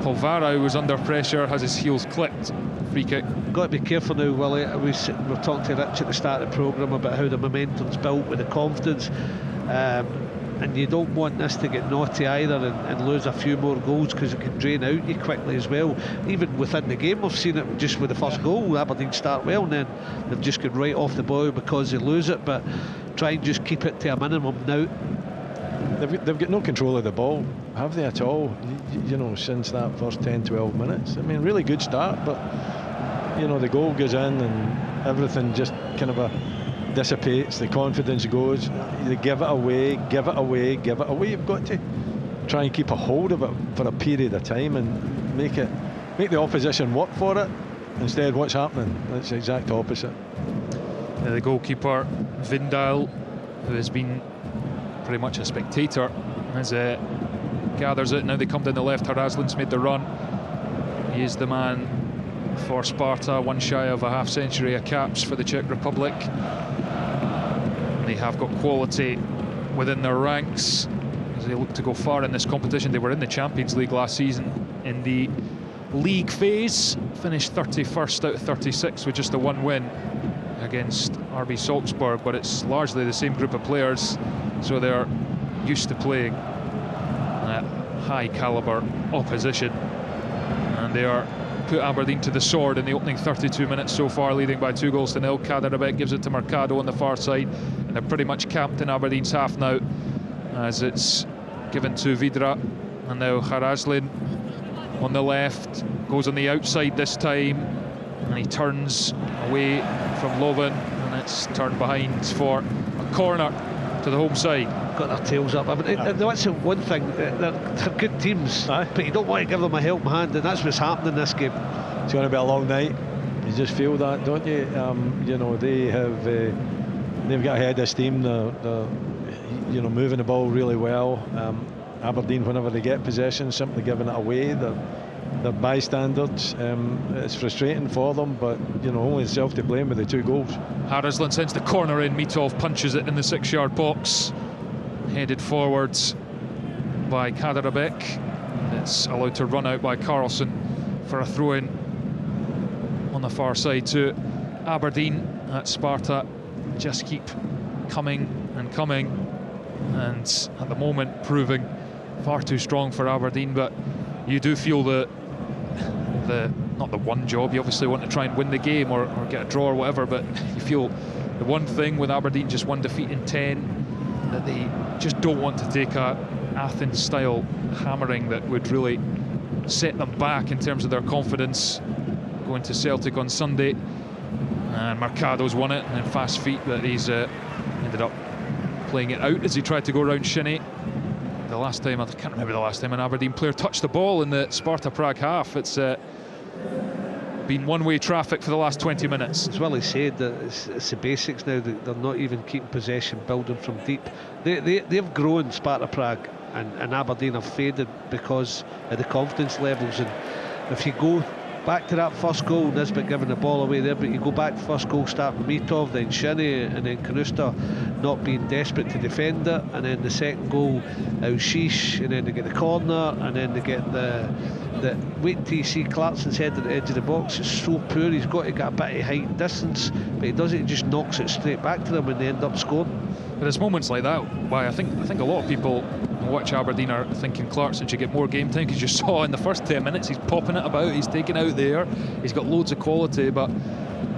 Polvara, who was under pressure, has his heels clipped. Free kick.
Got to be careful now, Willie. We were talking to Rich at the start of the programme about how the momentum's built with the confidence, and you don't want this to get naughty either and lose a few more goals, because it can drain out you quickly as well. Even within the game, we've seen it just with the first goal. Aberdeen start well, and then they've just gone right off the boil because they lose it. But try and just keep it to a minimum now.
They've got no control of the ball, have they at all? Since that first 10-12 minutes. I mean, really good start, but the goal goes in and everything just kind of dissipates. The confidence goes. They give it away. You've got to try and keep a hold of it for a period of time and make the opposition work for it. Instead, what's happening? It's the exact opposite.
The goalkeeper Vindal, who has been pretty much a spectator, as gathers it. Now they come down the left. Haraslin's made the run. He is the man for Sparta, one shy of a half-century of caps for the Czech Republic. They have got quality within their ranks as they look to go far in this competition. They were in the Champions League last season in the league phase, finished 31st out of 36 with just a 1 win against RB Salzburg, but it's largely the same group of players, so they're used to playing high calibre opposition, and they are put Aberdeen to the sword in the opening 32 minutes so far, leading by 2-0. Kaderabek gives it to Mercado on the far side, and they're pretty much camped in Aberdeen's half now, as it's given to Vidra, and now Haraslin on the left, goes on the outside this time, and he turns away from Loven, and it's turned behind for a corner to the home side.
Got their tails up. I mean, that's the one thing, they're good teams, but you don't want to give them a helping hand, and that's what's happened in this game.
It's going to be a long night. You just feel that, don't you? You know, they've got ahead of steam. They're you know, moving the ball really well. Aberdeen, whenever they get possession, simply giving it away. They're bystanders. It's frustrating for them, but you know, only self to blame with the 2 goals.
Haraslin sends the corner in. Mitov punches it in the 6-yard box, headed forwards by Kaderabek. It's allowed to run out by Carlson for a throw-in on the far side to Aberdeen. At Sparta just keep coming and coming, and at the moment proving far too strong for Aberdeen. But you do feel that not the one job, you obviously want to try and win the game or get a draw or whatever, but you feel the one thing with Aberdeen, just 1 defeat in 10, that they just don't want to take a Athens style hammering that would really set them back in terms of their confidence going to Celtic on Sunday. And Mercado's won it in fast feet, but he's ended up playing it out as he tried to go around Shinnie. The last time, I can't remember the last time an Aberdeen player touched the ball in the Sparta Prague half. It's been one-way traffic for the last 20 minutes.
As Willie said, that it's the basics now. They're not even keeping possession, building from deep. They've grown, Sparta Prague, and Aberdeen have faded because of the confidence levels. And if you go back to that first goal, Nisbet giving the ball away there, but you go back to first goal, starting Mitov, then Shinnie, and then Kanusta not being desperate to defend it, and then the second goal, Sheesh, and then they get the corner, and then they get the wait till you see Clarkson's head at the edge of the box. It's so poor. He's got to get a bit of height and distance, but he does it, he just knocks it straight back to them, and they end up scoring.
But it's moments like that why I think a lot of people who watch Aberdeen are thinking Clarkson should get more game time, because you saw in the first 10 minutes he's popping it about, he's taking out there, he's got loads of quality, but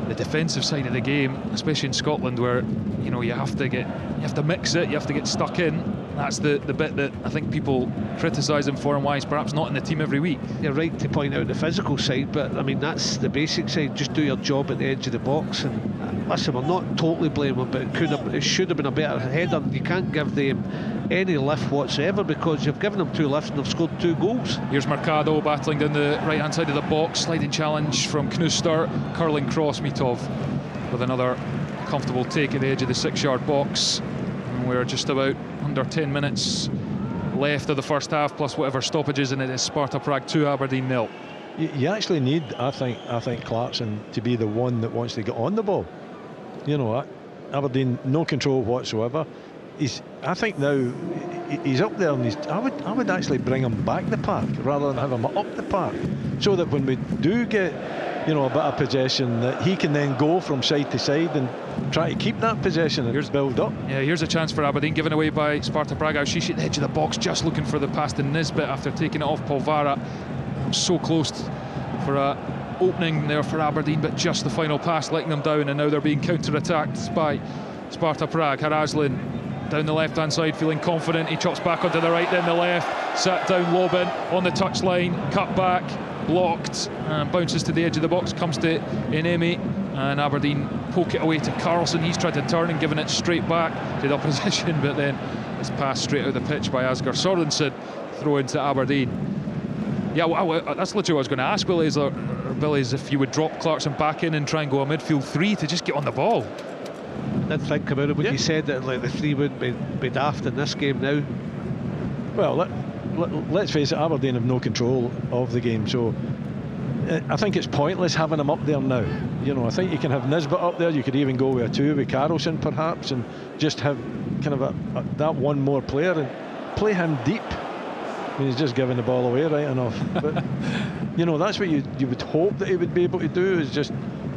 the defensive side of the game, especially in Scotland, where you know you have to mix it, you have to get stuck in. That's the bit that I think people criticise him for, and why he's perhaps not in the team every week.
You're right to point out the physical side, but I mean, that's the basic side. Just do your job at the edge of the box. And listen, we're not totally blaming him, but it should have been a better header. You can't give them any lift whatsoever, because you've given them 2 lifts and they've scored 2 goals.
Here's Mercado battling down the right hand side of the box, sliding challenge from Knuster, curling cross. Mitov with another comfortable take at the edge of the 6-yard box. And we're just about under 10 minutes left of the first half, plus whatever stoppages, and it is Sparta Prague 2, Aberdeen 0.
You actually need, I think Clarkson to be the one that wants to get on the ball. You know, Aberdeen no control whatsoever. I think now he's up there, and I would actually bring him back the park rather than have him up the park, so that when we do get, you know, a bit of possession, that he can then go from side to side and try to keep that possession and build up.
Yeah, here's a chance for Aberdeen, given away by Sparta Prague. Sheesh at the edge of the box, just looking for the pass to Nisbet after taking it off Polvara. So close for a opening there for Aberdeen, but just the final pass letting them down, and now they're being counter-attacked by Sparta Prague. Haraslin down the left-hand side, feeling confident. He chops back onto the right, then the left. Sat down Lobin on the touchline, cut back, blocked, and bounces to the edge of the box, comes to Enemi, and Aberdeen poke it away to Carlson. He's tried to turn and given it straight back to the opposition, but then it's passed straight out of the pitch by Asger Sorensen. Throw into Aberdeen. Yeah, well, that's literally what I was going to ask, Billy, is if you would drop Clarkson back in and try and go a midfield 3 to just get on the ball.
I did think about it when you said that, like, the 3 wouldn't be daft in this game now.
Well, let's face it, Aberdeen have no control of the game, so I think it's pointless having him up there now. You know, I think you can have Nisbet up there. You could even go with a 2 with Carlson perhaps, and just have kind of that one more player and play him deep. I mean, he's just giving the ball away right enough. But you know, that's what you would hope that he would be able to do, is just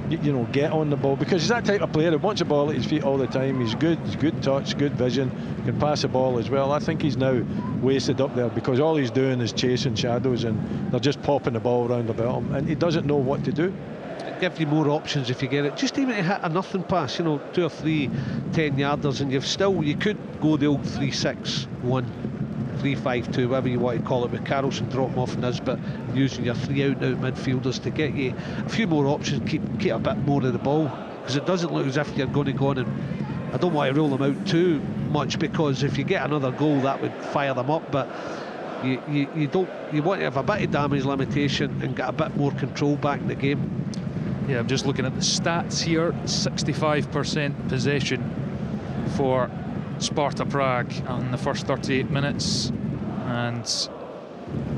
you know, get on the ball, because he's that type of player that wants the ball at his feet all the time. He's good touch, good vision, can pass the ball as well. I think he's now wasted up there because all he's doing is chasing shadows and they're just popping the ball around about him, and he doesn't know what to do.
Give you more options if you get it. Just even to hit a nothing pass, you know, 2 or 3 10-yarders, and you could go the old 3-6-1, 3-5-2, whatever you want to call it, with Carlson dropping off Nisbet, using your 3 out-and-out midfielders to get you a few more options, keep a bit more of the ball, because it doesn't look as if you're going to go on, and I don't want to rule them out too much, because if you get another goal that would fire them up, but you want to have a bit of damage limitation and get a bit more control back in the game.
Yeah, I'm just looking at the stats here. 65% possession for Sparta Prague in the first 38 minutes, and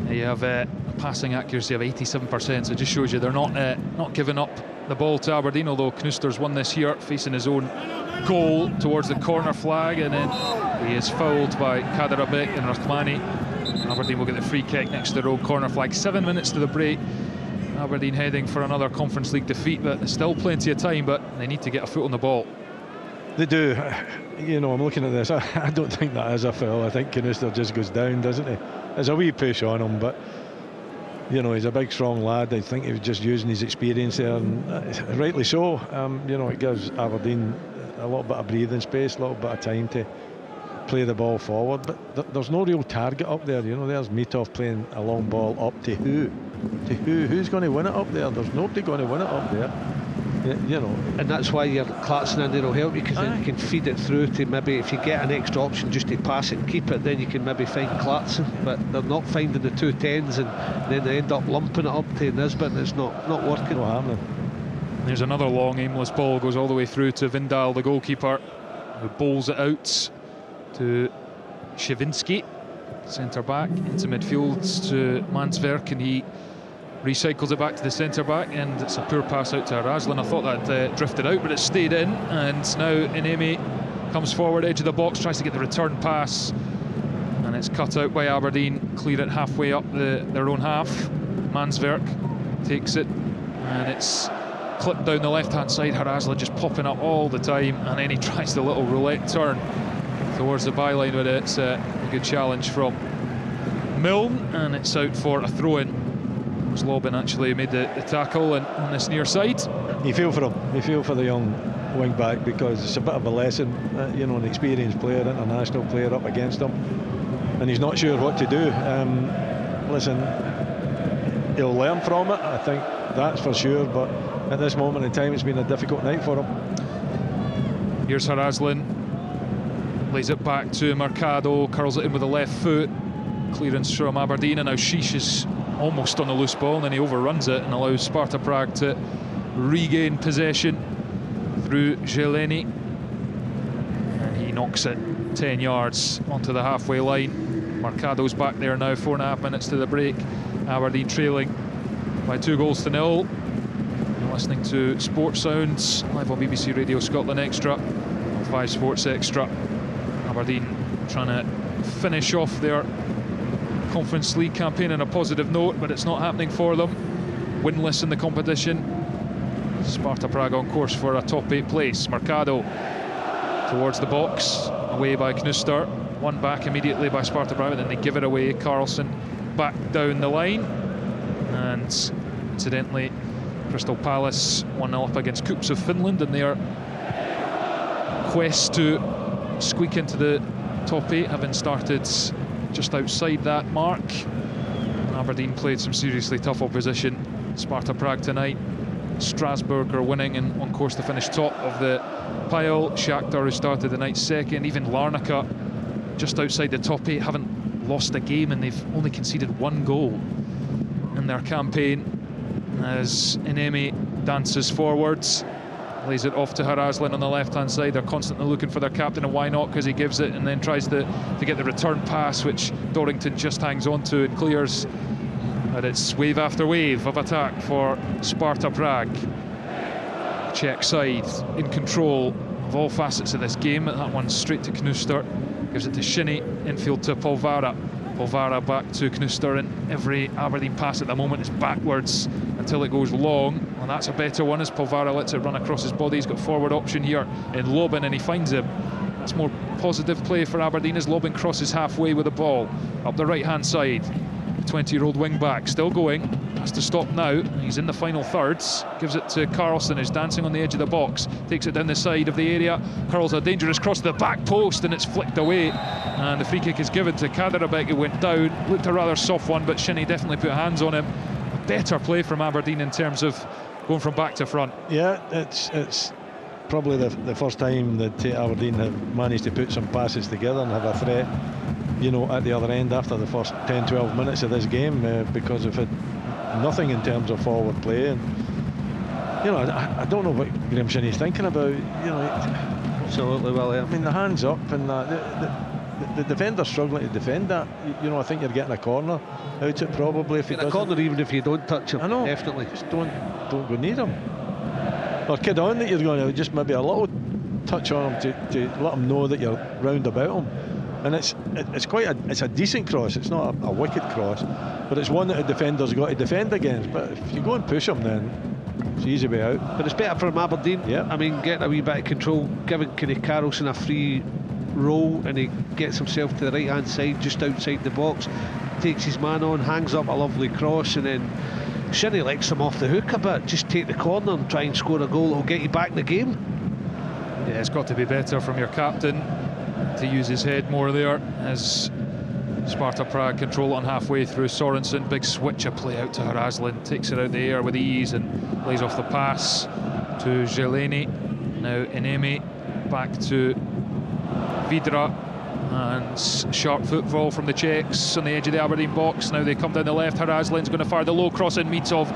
you have a passing accuracy of 87%, so it just shows you they're not giving up the ball to Aberdeen, although Knuster's won this here, facing his own goal towards the corner flag, and then he is fouled by Kaderabek and Rahmani. Aberdeen will get the free kick next to their own corner flag. 7 minutes to the break. Aberdeen heading for another Conference League defeat, but there's still plenty of time, but they need to get a foot on the ball.
They do. You know, I'm looking at this. I don't think that is a foul. I think Knuster just goes down, doesn't he? There's a wee push on him, but you know, he's a big, strong lad. I think he was just using his experience there, and rightly so. You know, it gives Aberdeen a little bit of breathing space, a little bit of time to play the ball forward, but there's no real target up there. You know, there's Mitov playing a long ball up to who? To who? Who's going to win it up there? There's nobody going to win it up there. You know,
and that's why your Clarkson in there will help you, because then you can feed it through to, maybe if you get an extra option just to pass it and keep it, then you can maybe find Clarkson, but they're not finding the 2 10s, and then they end up lumping it up to Nisbet, and it's not working.
Not happening.
There's another long aimless ball, goes all the way through to Vindal, the goalkeeper, who bowls it out to Shivinsky, centre back, into midfield to Mansverk, and he recycles it back to the centre back, and it's a poor pass out to Razlan. I thought that drifted out, but it stayed in, and now Inemi comes forward, edge of the box, tries to get the return pass, and it's cut out by Aberdeen. Clear it halfway up their own half. Mansverk takes it, and it's clipped down the left hand side. Razlan just popping up all the time, and then he tries the little roulette turn towards the byline, but it's a good challenge from Milne, and it's out for a throw-in. Slobin actually made the tackle, and on this near side.
You feel for him. You feel for the young wing back, because it's a bit of a lesson. You know, an experienced player, international player up against him, and he's not sure what to do. Listen, he'll learn from it, I think, that's for sure, but at this moment in time it's been a difficult night for him.
Here's Razlan, lays it back to Mercado, curls it in with the left foot. Clearance from Aberdeen, and now Sheesh is almost on the loose ball, and then he overruns it and allows Sparta Prague to regain possession through Jeleni, and he knocks it 10 yards onto the halfway line. Mercado's back there now, 4.5 minutes to the break. Aberdeen trailing by 2-0. You're listening to Sports Sounds live on BBC Radio Scotland Extra on 5 Sports Extra. Aberdeen trying to finish off their Conference League campaign on a positive note, but it's not happening for them. Winless in the competition. Sparta Prague on course for a top 8 place. Mercado towards the box, away by Knuster, won back immediately by Sparta Prague, and then they give it away. Carlson back down the line, and incidentally Crystal Palace 1-0 up against Kups of Finland in their quest to squeak into the top 8, having started just outside that mark. Aberdeen played some seriously tough opposition. Sparta Prague tonight. Strasbourg are winning and on course to finish top of the pile. Shakhtar, who started the night second. Even Larnaca, just outside the top 8, haven't lost a game, and they've only conceded 1 goal in their campaign. As Inemi dances forwards, lays it off to Razlan on the left-hand side. They're constantly looking for their captain, and why not? Because he gives it and then tries to get the return pass, which Dorrington just hangs on to and clears. But it's wave after wave of attack for Sparta Prague. Czech side in control of all facets of this game. That one straight to Knuster, gives it to Shinnie, infield to Polvara. Polvara back to Knuster, and every Aberdeen pass at the moment is backwards until it goes long, and that's a better one as Polvara lets it run across his body. He's got forward option here in Lobben, and he finds him. It's more positive play for Aberdeen as Lobben crosses halfway with the ball up the right hand side. The 20-year-old wing back still going, has to stop now. He's in the final thirds, gives it to Carlson, who's dancing on the edge of the box, takes it down the side of the area, curls a dangerous cross to the back post, and it's flicked away, and the free kick is given to Kaderabek, who went down. Looked a rather soft one, but Shinnie definitely put hands on him. A better play from Aberdeen in terms of going from back to front.
Yeah, it's probably the first time that Aberdeen have managed to put some passes together and have a threat, you know, at the other end after the first 10-12 minutes of this game, because they've had nothing in terms of forward play. And you know, I don't know what Graham Shinnie's thinking about. You know,
absolutely. Well, yeah.
I mean, the hands up and the defender's struggling to defend that. You know, I think you're getting a corner out it probably if he doesn't.
A corner even if you don't touch him.
I know.
Definitely.
Just don't go near him. Or kid on that you're going to just maybe a little touch on him to let him know that you're round about him. And it's quite it's a decent cross. It's not a wicked cross, but it's one that a defender's got to defend against. But if you go and push him, then it's easy way out.
But it's better from Aberdeen.
Yeah.
I mean, getting a wee bit of control, giving Kenny Carlson a free roll, and he gets himself to the right hand side, just outside the box, takes his man on, hangs up a lovely cross, and then Shinnie likes him off the hook a bit. Just take the corner and try and score a goal. It'll get you back in the game.
Yeah, it's got to be better from your captain to use his head more there as Sparta Prague control it on halfway through. Sorensen, big switch of play out to Haraslin, takes it out the air with ease and lays off the pass to Jeleni. Now Enemi back to Vidra, and sharp football from the Czechs on the edge of the Aberdeen box. Now they come down the left. Haraslin's going to fire the low cross in. Mitov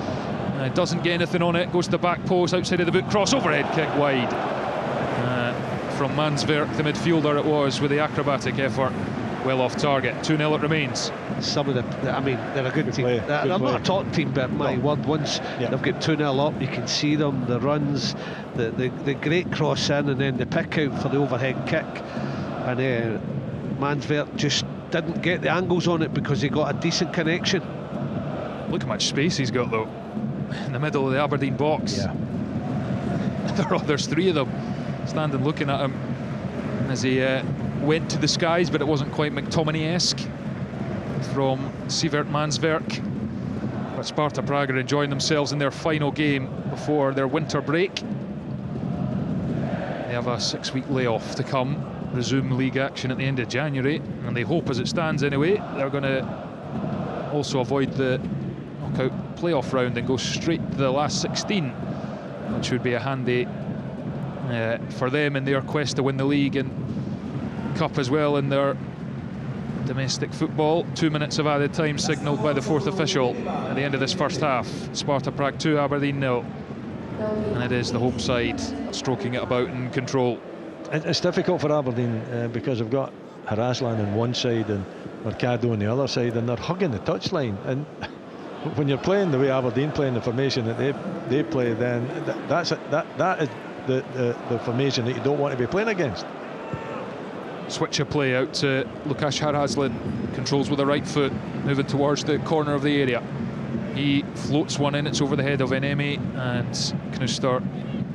doesn't get anything on it, goes to the back post outside of the boot, cross, overhead kick wide from Mansverk, the midfielder it was, with the acrobatic effort, well off target. 2-0 it remains.
Some of I mean, they're a good team.
Play.
They're not a top team, but my word, once they've got 2-0 up, you can see them, the runs, the great cross in, and then the pick out for the overhead kick. And Mansverk just didn't get the angles on it because he got a decent connection.
Look how much space he's got though in the middle of the Aberdeen box.
Yeah.
There's three of them standing looking at him as he went to the skies, but it wasn't quite McTominay-esque from Sivert Mansverk. But Sparta Prague are enjoying themselves in their final game before their winter break. They have a 6-week layoff to come, resume league action at the end of January, and they hope, as it stands anyway, they're going to also avoid the knockout playoff round and go straight to the last 16, which would be a handy for them in their quest to win the league and cup as well in their domestic football. 2 minutes of added time signalled by the fourth official at the end of this first half. Sparta Prague 2, Aberdeen 0, and it is the home side stroking it about in control.
It's difficult for Aberdeen because they've got Haraslan on one side and Mercado on the other side, and they're hugging the touchline. And when you're playing the way Aberdeen play in the formation that they play, then that is the formation that you don't want to be playing against.
Switch of play out to Lukasz Haraslin, controls with the right foot, moving towards the corner of the area. He floats one in, it's over the head of Enemi, and Knuster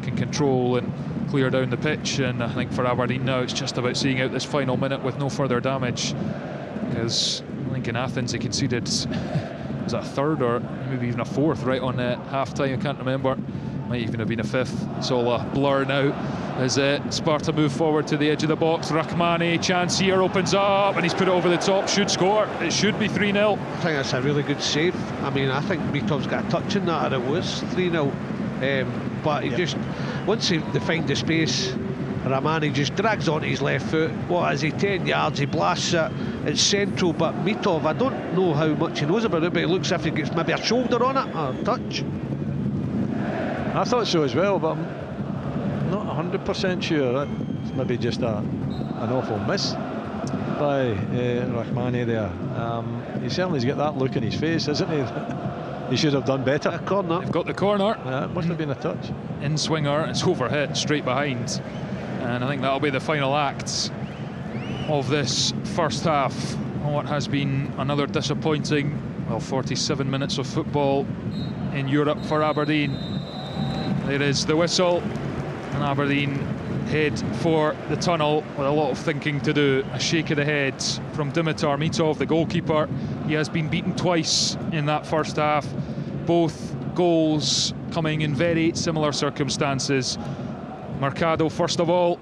can control and clear down the pitch. And I think for Aberdeen now it's just about seeing out this final minute with no further damage, because I think in Athens they conceded was that a third or maybe even a fourth right on half time, I can't remember, might even have been a fifth. It's all a blur now as Sparta move forward to the edge of the box. Rahmani, chance here, opens up and he's put it over the top, should score. It should be 3-0.
I think that's a really good save. I mean, I think Mitov's got a touch in that, and it was 3-0. But he just, once they find the space, Rahmani just drags onto his left foot. What is he, 10 yards, he blasts it, it's central. But Mitov, I don't know how much he knows about it, but it looks as if he gets maybe a shoulder on it, or a touch.
I thought so as well, but I'm not 100% sure. That's maybe just an awful miss by Rahmani there. He certainly's got that look in his face, isn't he? He should have done better.
A corner.
They've got the corner.
It must have been a touch.
In swinger, it's overhit straight behind, and I think that'll be the final act of this first half on what has been another disappointing, 47 minutes of football in Europe for Aberdeen. There is the whistle, and Aberdeen head for the tunnel with a lot of thinking to do. A shake of the head from Dimitar Mitov, the goalkeeper. He has been beaten twice in that first half, both goals coming in very similar circumstances. Mercado, first of all,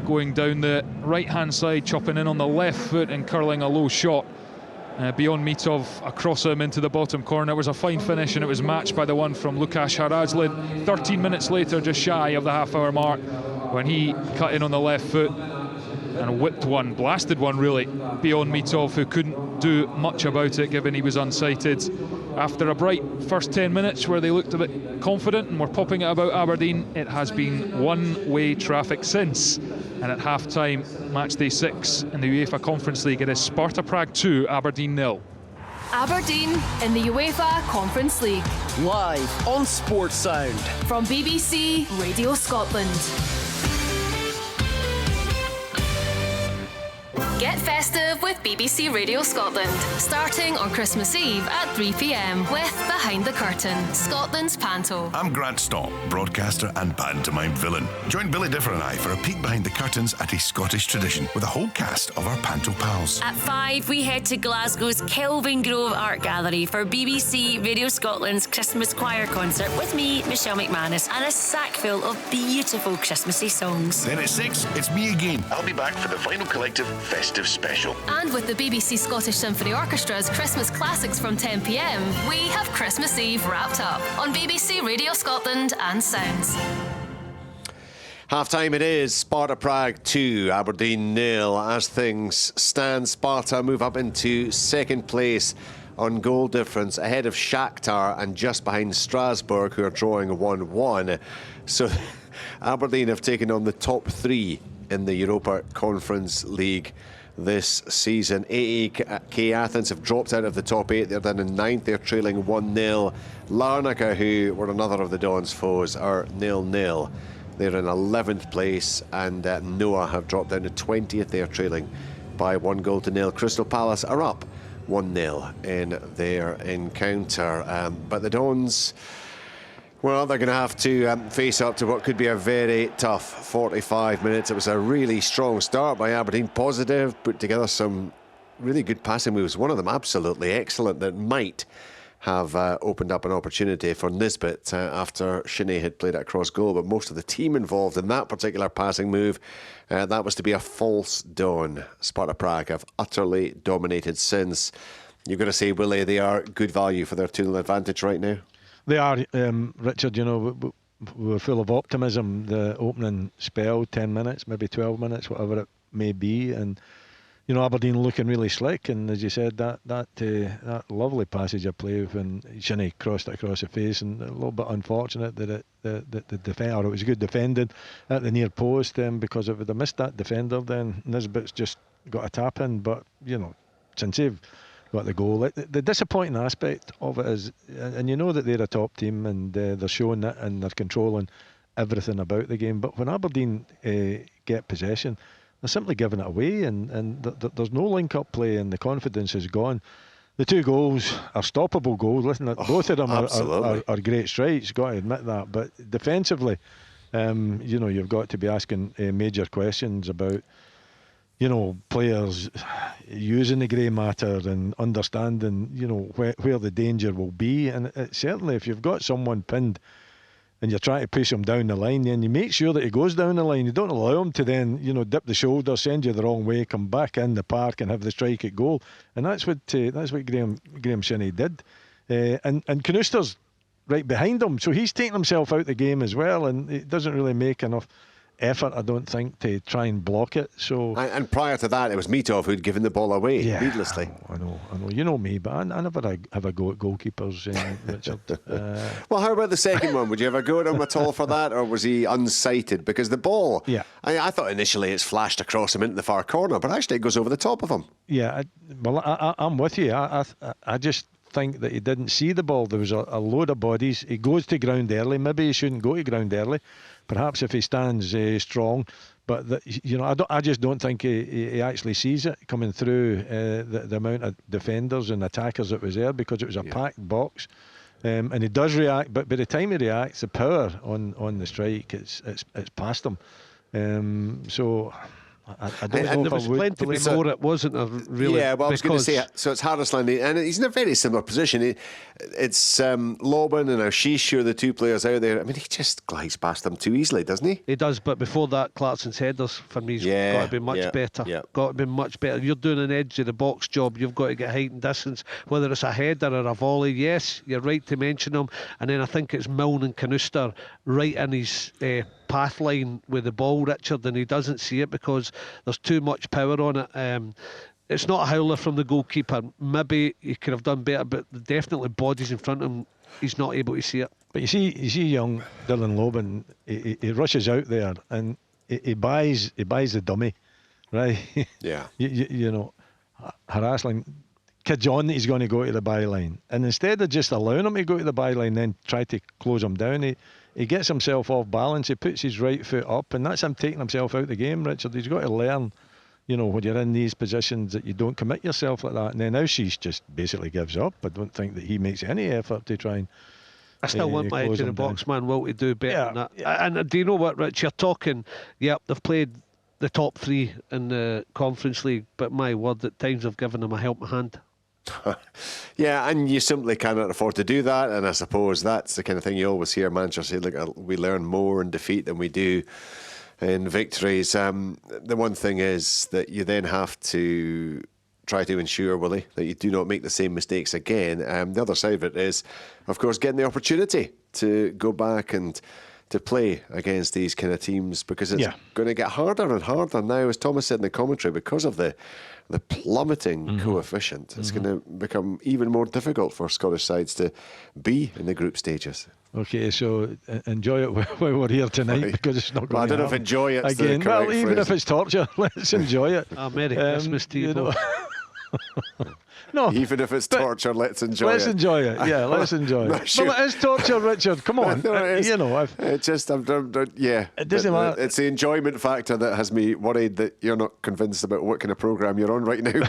going down the right-hand side, chopping in on the left foot and curling a low shot beyond Mitov, across him into the bottom corner. It was a fine finish, and it was matched by the one from Lukasz Haradlin 13 minutes later, just shy of the half-hour mark, when he cut in on the left foot and whipped one, blasted one really, beyond Mitov, who couldn't do much about it given he was unsighted. After a bright first 10 minutes where they looked a bit confident and were popping it about Aberdeen, it has been one-way traffic since. And at half-time, Matchday 6 in the UEFA Conference League, it is Sparta Prague 2, Aberdeen 0.
Aberdeen in the UEFA Conference League.
Live on Sports Sound.
From BBC Radio Scotland. Get festive with BBC Radio Scotland, starting on Christmas Eve at 3 p.m. with Behind the Curtain, Scotland's Panto.
I'm Grant Stott, broadcaster and pantomime villain. Join Billy Differ and I for a peek behind the curtains at a Scottish tradition with a whole cast of our panto pals.
At 5, we head to Glasgow's Kelvin Grove Art Gallery for BBC Radio Scotland's Christmas Choir concert with me, Michelle McManus, and a sack full of beautiful Christmassy songs.
Then at 6, it's me again. I'll be back for the final collective festive special.
And with the BBC Scottish Symphony Orchestra's Christmas classics from 10 p.m, we have Christmas Eve wrapped up on BBC Radio Scotland and Sounds.
Half-time it is, Sparta Prague 2, Aberdeen 0. As things stand, Sparta move up into second place on goal difference, ahead of Shakhtar and just behind Strasbourg, who are drawing 1-1. So Aberdeen have taken on the top 3 in the Europa Conference League this season. AEK Athens have dropped out of the top 8. They're down in 9th. They're trailing 1-0. Larnaca, who were another of the Don's foes, are 0-0. They're in 11th place, and Noah have dropped down to 20th. They're trailing by 1-0. Crystal Palace are up 1-0 in their encounter. But the Dons, well, they're going to have to face up to what could be a very tough 45 minutes. It was a really strong start by Aberdeen, positive, put together some really good passing moves, one of them absolutely excellent that might have opened up an opportunity for Nisbet after Shinnie had played it across goal, but most of the team involved in that particular passing move, that was to be a false dawn. Sparta Prague have utterly dominated since. You're going to say, Willie, they are good value for their 2-0 advantage right now?
They are, Richard. You know, we're full of optimism. The opening spell, 10 minutes, maybe 12 minutes, whatever it may be, and you know, Aberdeen looking really slick. And as you said, that lovely passage of play when Shinnie crossed it across the face, and a little bit unfortunate that the defender, it was a good defending at the near post, because if it had missed that defender, then Nisbet's just got a tap in. But you know, since they've got the goal, the disappointing aspect of it is, and you know that they're a top team and they're showing it and they're controlling everything about the game, but when Aberdeen get possession, they're simply giving it away, and there's no link-up play, and the confidence is gone. The 2 goals are stoppable goals. Listen, both of them are great strikes, got to admit that, but defensively, you know, you've got to be asking major questions about, you know, players using the grey matter and understanding, you know, where the danger will be. And certainly if you've got someone pinned and you're trying to push him down the line, then you make sure that he goes down the line. You don't allow him to then, you know, dip the shoulder, send you the wrong way, come back in the park and have the strike at goal. And that's what Graham Shinnie did. And Knuster's right behind him, so he's taking himself out the game as well, and it doesn't really make enough effort, I don't think, to try and block it. So
and prior to that, it was Mitov who'd given the ball away needlessly.
I know. You know me, but I never have a go at goalkeepers, Richard.
Well, how about the second one? Would you ever go at him at all for that, or was he unsighted? Because the ball, I thought initially it's flashed across him into the far corner, but actually it goes over the top of him.
Yeah, I'm with you. I just think that he didn't see the ball. There was a load of bodies. He goes to ground early. Maybe he shouldn't go to ground early, perhaps if he stands strong. But I just don't think he actually sees it coming through the amount of defenders and attackers that was there, because it was a packed box. And he does react, but by the time he reacts, the power on the strike, it's past him. So I don't know
there was plenty before it, wasn't there, really?
Yeah, well, I was going to say, so it's Hardisland, and he's in a very similar position. It's Lobban and Ashish are the two players out there. I mean, he just glides past them too easily, doesn't he?
He does, but before that, Clarkson's headers, for me, got to be much better.
Yeah.
Got to be much better. You're doing an edge of the box job, you've got to get height and distance, whether it's a header or a volley. Yes, you're right to mention them. And then I think it's Milne and Canuster right in his path line with the ball, Richard, and he doesn't see it because there's too much power on it. It's not a howler from the goalkeeper. Maybe he could have done better, but definitely bodies in front of him, he's not able to see it.
But you see young Dylan Lobban, he rushes out there and he buys the dummy, right?
Yeah.
you know, harassing kids on that he's going to go to the byline, and instead of just allowing him to go to the byline, then try to close him down, he gets himself off balance. He puts his right foot up, and that's him taking himself out of the game, Richard. He's got to learn, you know, when you're in these positions, that you don't commit yourself like that. And then now she's just basically gives up. I don't think that he makes any effort to try and
I still want my edge of the box man Will to do better than that. Yeah. And do you know what, Rich? You're talking, they've played the top three in the Conference League, but my word, at times I've given them a helping hand.
Yeah, and you simply cannot afford to do that. And I suppose that's the kind of thing you always hear Manchester say, look, we learn more in defeat than we do in victories. The one thing is that you then have to try to ensure, Willie, that you do not make the same mistakes again. The other side of it is, of course, getting the opportunity to go back and to play against these kind of teams, because it's going to get harder and harder now, as Thomas said in the commentary, because of the plummeting coefficient. It's going to become even more difficult for Scottish sides to be in the group stages.
Okay, so enjoy it while we're here tonight, because it's not going
to happen. I don't know if enjoy it's
again.
Well,
even if it's torture, let's enjoy it.
Merry Christmas to you.
No,
even if it's torture, let's enjoy it.
Let's enjoy it. Yeah, let's enjoy it.
Sure.
Well, it is torture, Richard. Come on.
No, it is.
You know,
it
doesn't matter.
It's the enjoyment factor that has me worried that you're not convinced about what kind of programme you're on right now.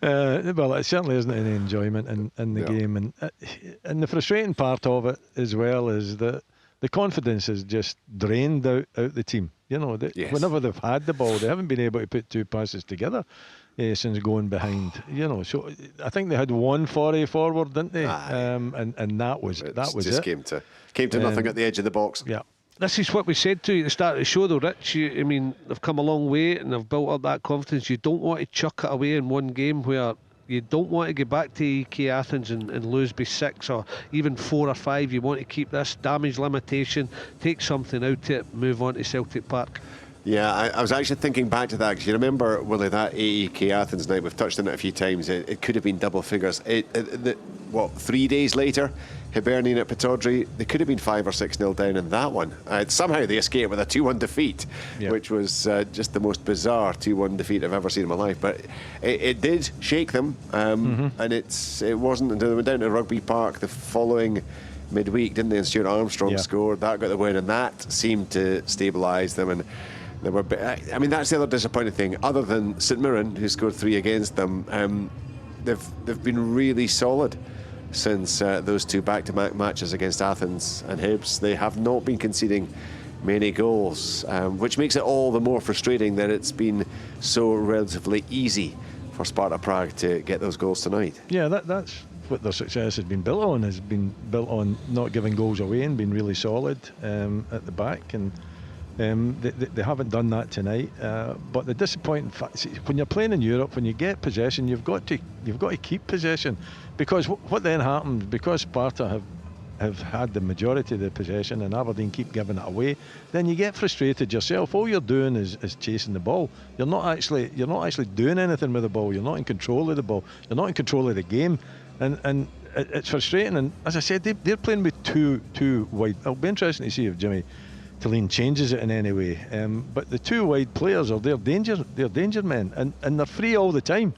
Well, it certainly isn't any enjoyment in the game, and the frustrating part of it as well is that the confidence is just drained out the team. You know, whenever they've had the ball, they haven't been able to put two passes together since going behind. You know, so I think they had one foray forward, didn't they? And that was
just came to nothing at the edge of the box.
Yeah.
This is what we said to you at the start of the show, though, Rich. I mean, they've come a long way and they've built up that confidence. You don't want to chuck it away in one game where you don't want to get back to EK Athens and lose by 6 or even 4 or 5. You want to keep this damage limitation, take something out of it, move on to Celtic Park.
Yeah, I was actually thinking back to that, because you remember, Willie, that AEK Athens night, we've touched on it a few times, it could have been double figures. 3 days later, Hibernian at Pittodrie, they could have been 5 or 6-0 down in that one. Somehow they escaped with a 2-1 defeat, which was just the most bizarre 2-1 defeat I've ever seen in my life. But it did shake them, and it wasn't until they went down to Rugby Park the following midweek, didn't they? And Stuart Armstrong scored, that got the win, and that seemed to stabilise them. And they were, I mean, that's the other disappointing thing. Other than St Mirren, who scored 3 against them, they've been really solid since those 2 back-to-back matches against Athens and Hibs. They have not been conceding many goals, which makes it all the more frustrating that it's been so relatively easy for Sparta Prague to get those goals tonight.
Yeah, that's what their success has been built on. Has been built on not giving goals away and being really solid at the back, and they haven't done that tonight. But the disappointing fact, when you're playing in Europe, when you get possession, you've got to keep possession, because what then happens, because Sparta have had the majority of the possession and Aberdeen keep giving it away, then you get frustrated yourself. All you're doing is chasing the ball. You're not actually doing anything with the ball. You're not in control of the ball. You're not in control of the game, and it's frustrating. And as I said, they're playing with two wide. It'll be interesting to see if Jimmy Talene changes it in any way. But the 2 wide players are danger men, and they're free all the time.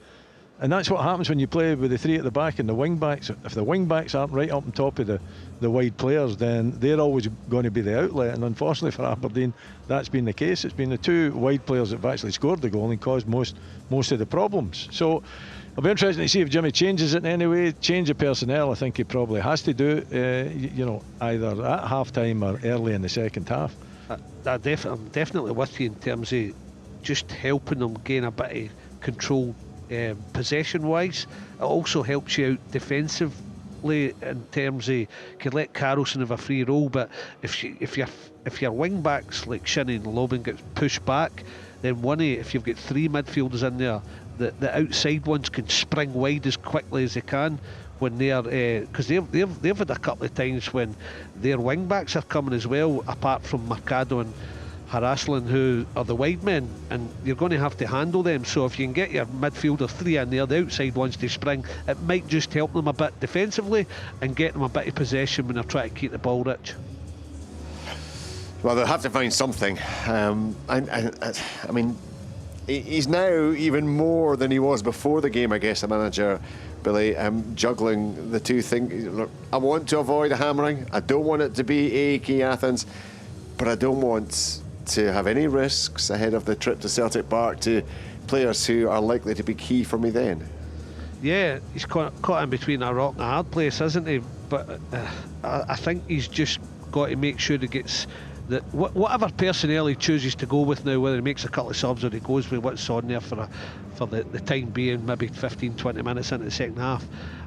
And that's what happens when you play with the three at the back and the wing backs. If the wing backs aren't right up on top of the wide players, then they're always going to be the outlet. And unfortunately for Aberdeen, that's been the case. It's been the two wide players that have actually scored the goal and caused most of the problems. So it'll be interesting to see if Jimmy changes it in any way. Change of personnel, I think he probably has to do, either at half-time or early in the second half.
I'm definitely with you in terms of just helping them gain a bit of control possession-wise. It also helps you out defensively in terms of, you can let Carlson have a free roll, but if your wing backs like Shinnie and Lobban gets pushed back, then if you've got three midfielders in there, the outside ones can spring wide as quickly as they can when they're because they've had a couple of times when their wing backs are coming as well, apart from Mercado and Haraslan, who are the wide men, and you're going to have to handle them. So if you can get your midfielder three in there, the outside ones to spring, it might just help them a bit defensively and get them a bit of possession when they're trying to keep the ball rich.
Well, they'll have to find something. I mean, he's now even more than he was before the game, I guess, the manager, Billy, juggling the two things. Look, I want to avoid a hammering. I don't want it to be AEK Athens, but I don't want to have any risks ahead of the trip to Celtic Park to players who are likely to be key for me then.
Yeah, he's caught in between a rock and a hard place, isn't he? But I think he's just got to make sure he gets that whatever personnel he chooses to go with now, whether he makes a couple of subs or he goes with what's on there for the time being, maybe 15-20 minutes into the second half.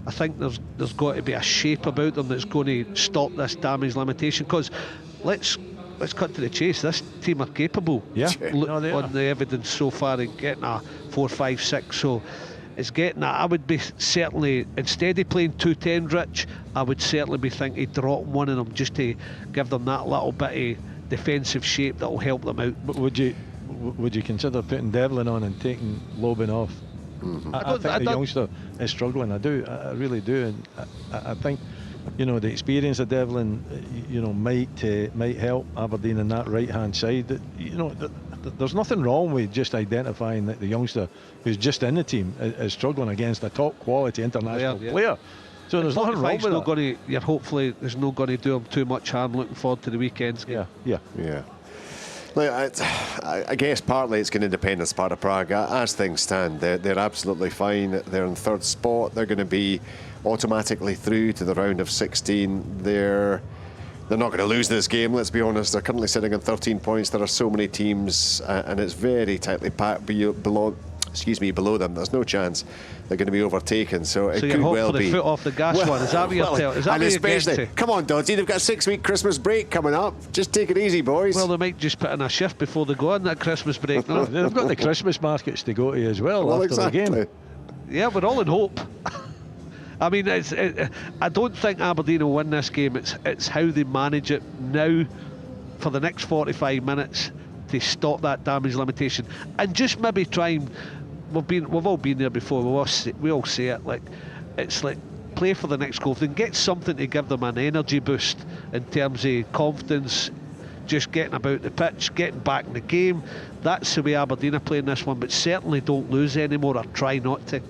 I think there's got to be a shape about them that's going to stop this damage limitation, because let's cut to the chase. This team are capable.
Yeah,
on the evidence so far in getting a 4-5-6. So it's getting that. I would be certainly, instead of playing 2-10 Rich, I would certainly be thinking dropping one of them just to give them that little bit of defensive shape that will help them out.
But would you consider putting Devlin on and taking Lobban off? Mm-hmm. I think the youngster is struggling. I really do, and I think, the experience of Devlin, might help Aberdeen in that right-hand side. There's nothing wrong with just identifying that the youngster who's just in the team is struggling against a top-quality international player. So there's nothing wrong with that.
Hopefully there's not going to do him too much harm. Looking forward to the weekend's game.
Yeah.
I guess partly it's going to depend on Sparta Praha. As things stand, they're absolutely fine. They're in third spot. They're going to be automatically through to the round of 16. They're not going to lose this game, let's be honest. They're currently sitting on 13 points. There are so many teams, and it's very tightly packed below them. There's no chance they're going to be overtaken. So it could well be.
So you're foot off the gas one. Is that what you're telling? Is that what you're getting to?
Come on, Dodgy. They've got a 6-week Christmas break coming up. Just take it easy, boys.
Well, they might just put in a shift before they go on that Christmas break. No,
they've got the Christmas markets to go to as well after the game.
Yeah, we're all in hope. I mean, I don't think Aberdeen will win this game. It's how they manage it now for the next 45 minutes to stop that damage limitation, and just maybe try and we've all been there before. We all say it, like it's like play for the next goal. If they can get something to give them an energy boost in terms of confidence, just getting about the pitch, getting back in the game. That's the way Aberdeen are playing this one. But certainly don't lose anymore, or try not to.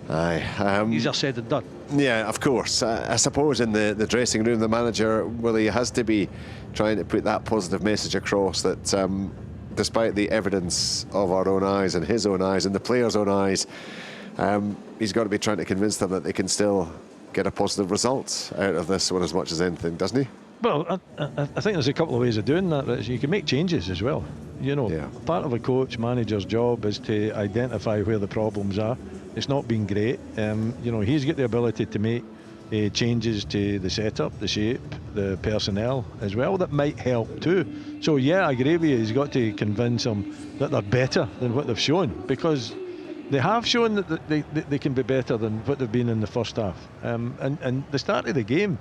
Aye,
easier said than done.
Yeah, of course. I suppose in the dressing room, the manager, Willie, has to be trying to put that positive message across that despite the evidence of our own eyes and his own eyes and the players' own eyes, he's got to be trying to convince them that they can still get a positive result out of this one as much as anything, doesn't he?
Well, I think there's a couple of ways of doing that. You can make changes as well. Part of a coach, manager's job is to identify where the problems are. It's not been great. He's got the ability to make changes to the setup, the shape, the personnel as well that might help too. So yeah, I agree with you. He's got to convince them that they're better than what they've shown, because they have shown that they can be better than what they've been in the first half. And the start of the game,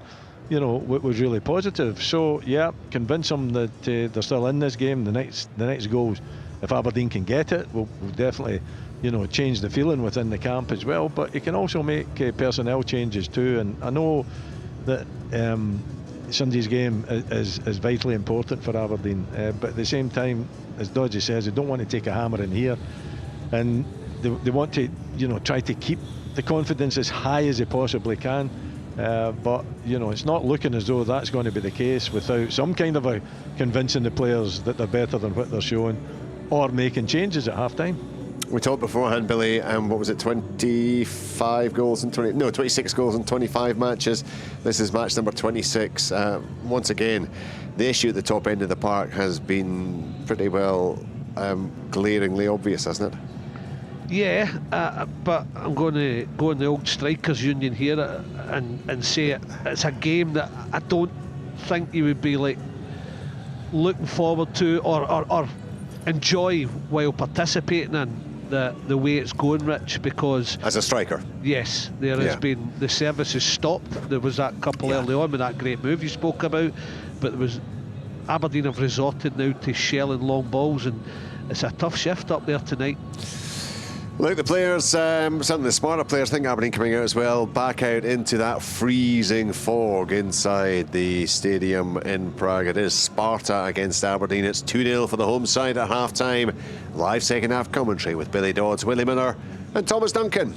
was really positive. So yeah, convince them that they're still in this game. The next goals, if Aberdeen can get it, will definitely change the feeling within the camp as well. But you can also make personnel changes too. And I know that Sunday's game is vitally important for Aberdeen, but at the same time, as Dodgy says, they don't want to take a hammer in here. And they want to, try to keep the confidence as high as they possibly can. But it's not looking as though that's going to be the case without some kind of a convincing the players that they're better than what they're showing, or making changes at half time.
We talked beforehand, Billy, what was it, 26 goals in 25 matches. This is match number 26. Once again, the issue at the top end of the park has been pretty well glaringly obvious, hasn't it?
Yeah, but I'm going to go in the old strikers union here and say it's a game that I don't think you would be like looking forward to or enjoy while participating in the way it's going, Rich, because
as a striker,
yes, there has been, the service has stopped. There was that couple early on with that great move you spoke about, but there was Aberdeen have resorted now to shelling long balls, and it's a tough shift up there tonight.
Look, the players, some of the smarter players, I think Aberdeen coming out as well, back out into that freezing fog inside the stadium in Prague. It is Sparta against Aberdeen. It's 2-0 for the home side at half-time. Live second-half commentary with Billy Dodds, Willie Miller and Thomas Duncan.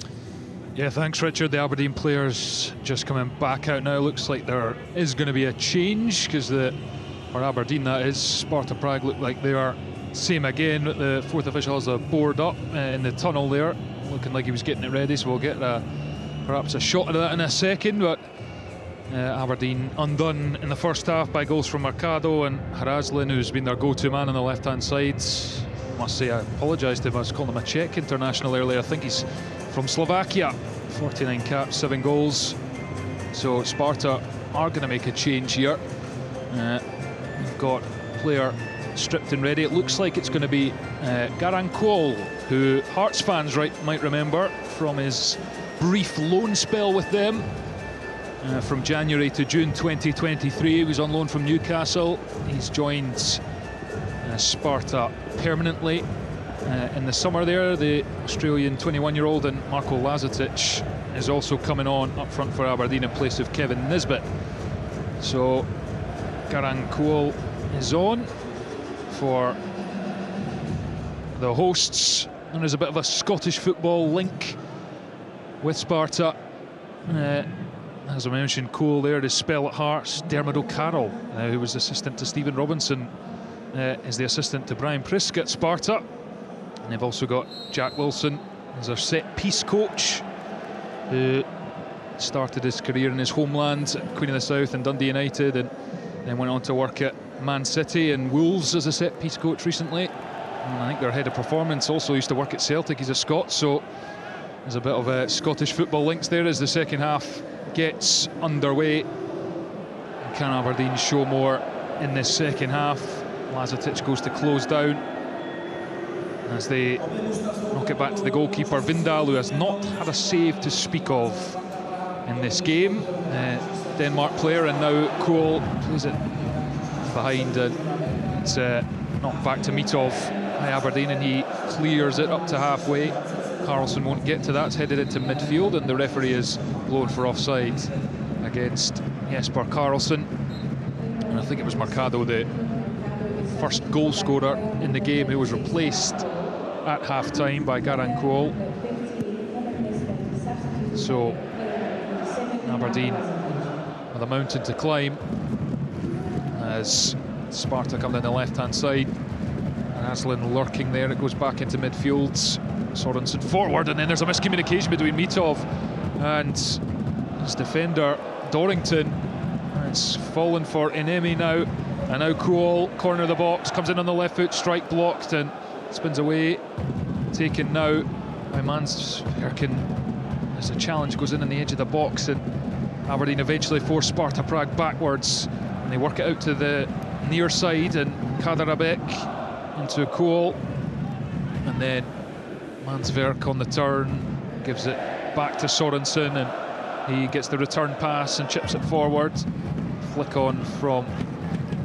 Yeah, thanks, Richard. The Aberdeen players just coming back out now. Looks like there is going to be a change, because for Aberdeen, that is, Sparta Prague look like they are same again. The fourth official has a board up in the tunnel there, looking like he was getting it ready, so we'll get perhaps a shot of that in a second. But Aberdeen undone in the first half by goals from Mercado and Hrazlin, who's been their go-to man on the left-hand side. Must say I apologise to him, I was calling him a Czech international earlier. I think he's from Slovakia. 49 caps, 7 goals. So Sparta are going to make a change here. We've got a player stripped and ready. It looks like it's going to be Garang Kuol, who Hearts fans might remember from his brief loan spell with them from January to June 2023. He was on loan from Newcastle. He's joined Sparta permanently in the summer there. The Australian 21-year-old, and Marko Lazatic is also coming on up front for Aberdeen in place of Kevin Nisbet. So Garang Kuol is on for the hosts. There is a bit of a Scottish football link with Sparta. As I mentioned, Cole there, his spell at Hearts. Dermot O'Carroll, who was assistant to Stephen Robinson, is the assistant to Brian Prisk at Sparta. And they've also got Jack Wilson as their set-piece coach, who started his career in his homeland at Queen of the South and Dundee United, and then went on to work at Man City and Wolves as a set-piece coach recently. And I think their head of performance also used to work at Celtic. He's a Scot, so there's a bit of Scottish football links there as the second half gets underway. Can Aberdeen show more in this second half? Lazatic goes to close down as they knock it back to the goalkeeper Vindal, who has not had a save to speak of in this game. Denmark player, and now Kuol plays it behind, and it's knocked back to Mitov by Aberdeen, and he clears it up to halfway. Carlson won't get to that. It's headed into midfield, and the referee is blown for offside against Jesper Carlson. And I think it was Mercado, the first goal scorer in the game, who was replaced at half-time by Garang Kuol. So Aberdeen with a mountain to climb as Sparta come down the left-hand side. Hrazlin lurking there. It goes back into midfield. Sorensen forward, and then there's a miscommunication between Mitov and his defender Dorrington. It's fallen for Enemi now, and now Kuol, corner of the box, comes in on the left foot, strike blocked, and spins away. Taken now by Mansverken as the challenge goes in on the edge of the box, and Aberdeen eventually force Sparta Prague backwards, and they work it out to the near side, and Kaderabek into Kuol, and then Mansverk on the turn gives it back to Sorensen, and he gets the return pass and chips it forward. Flick on from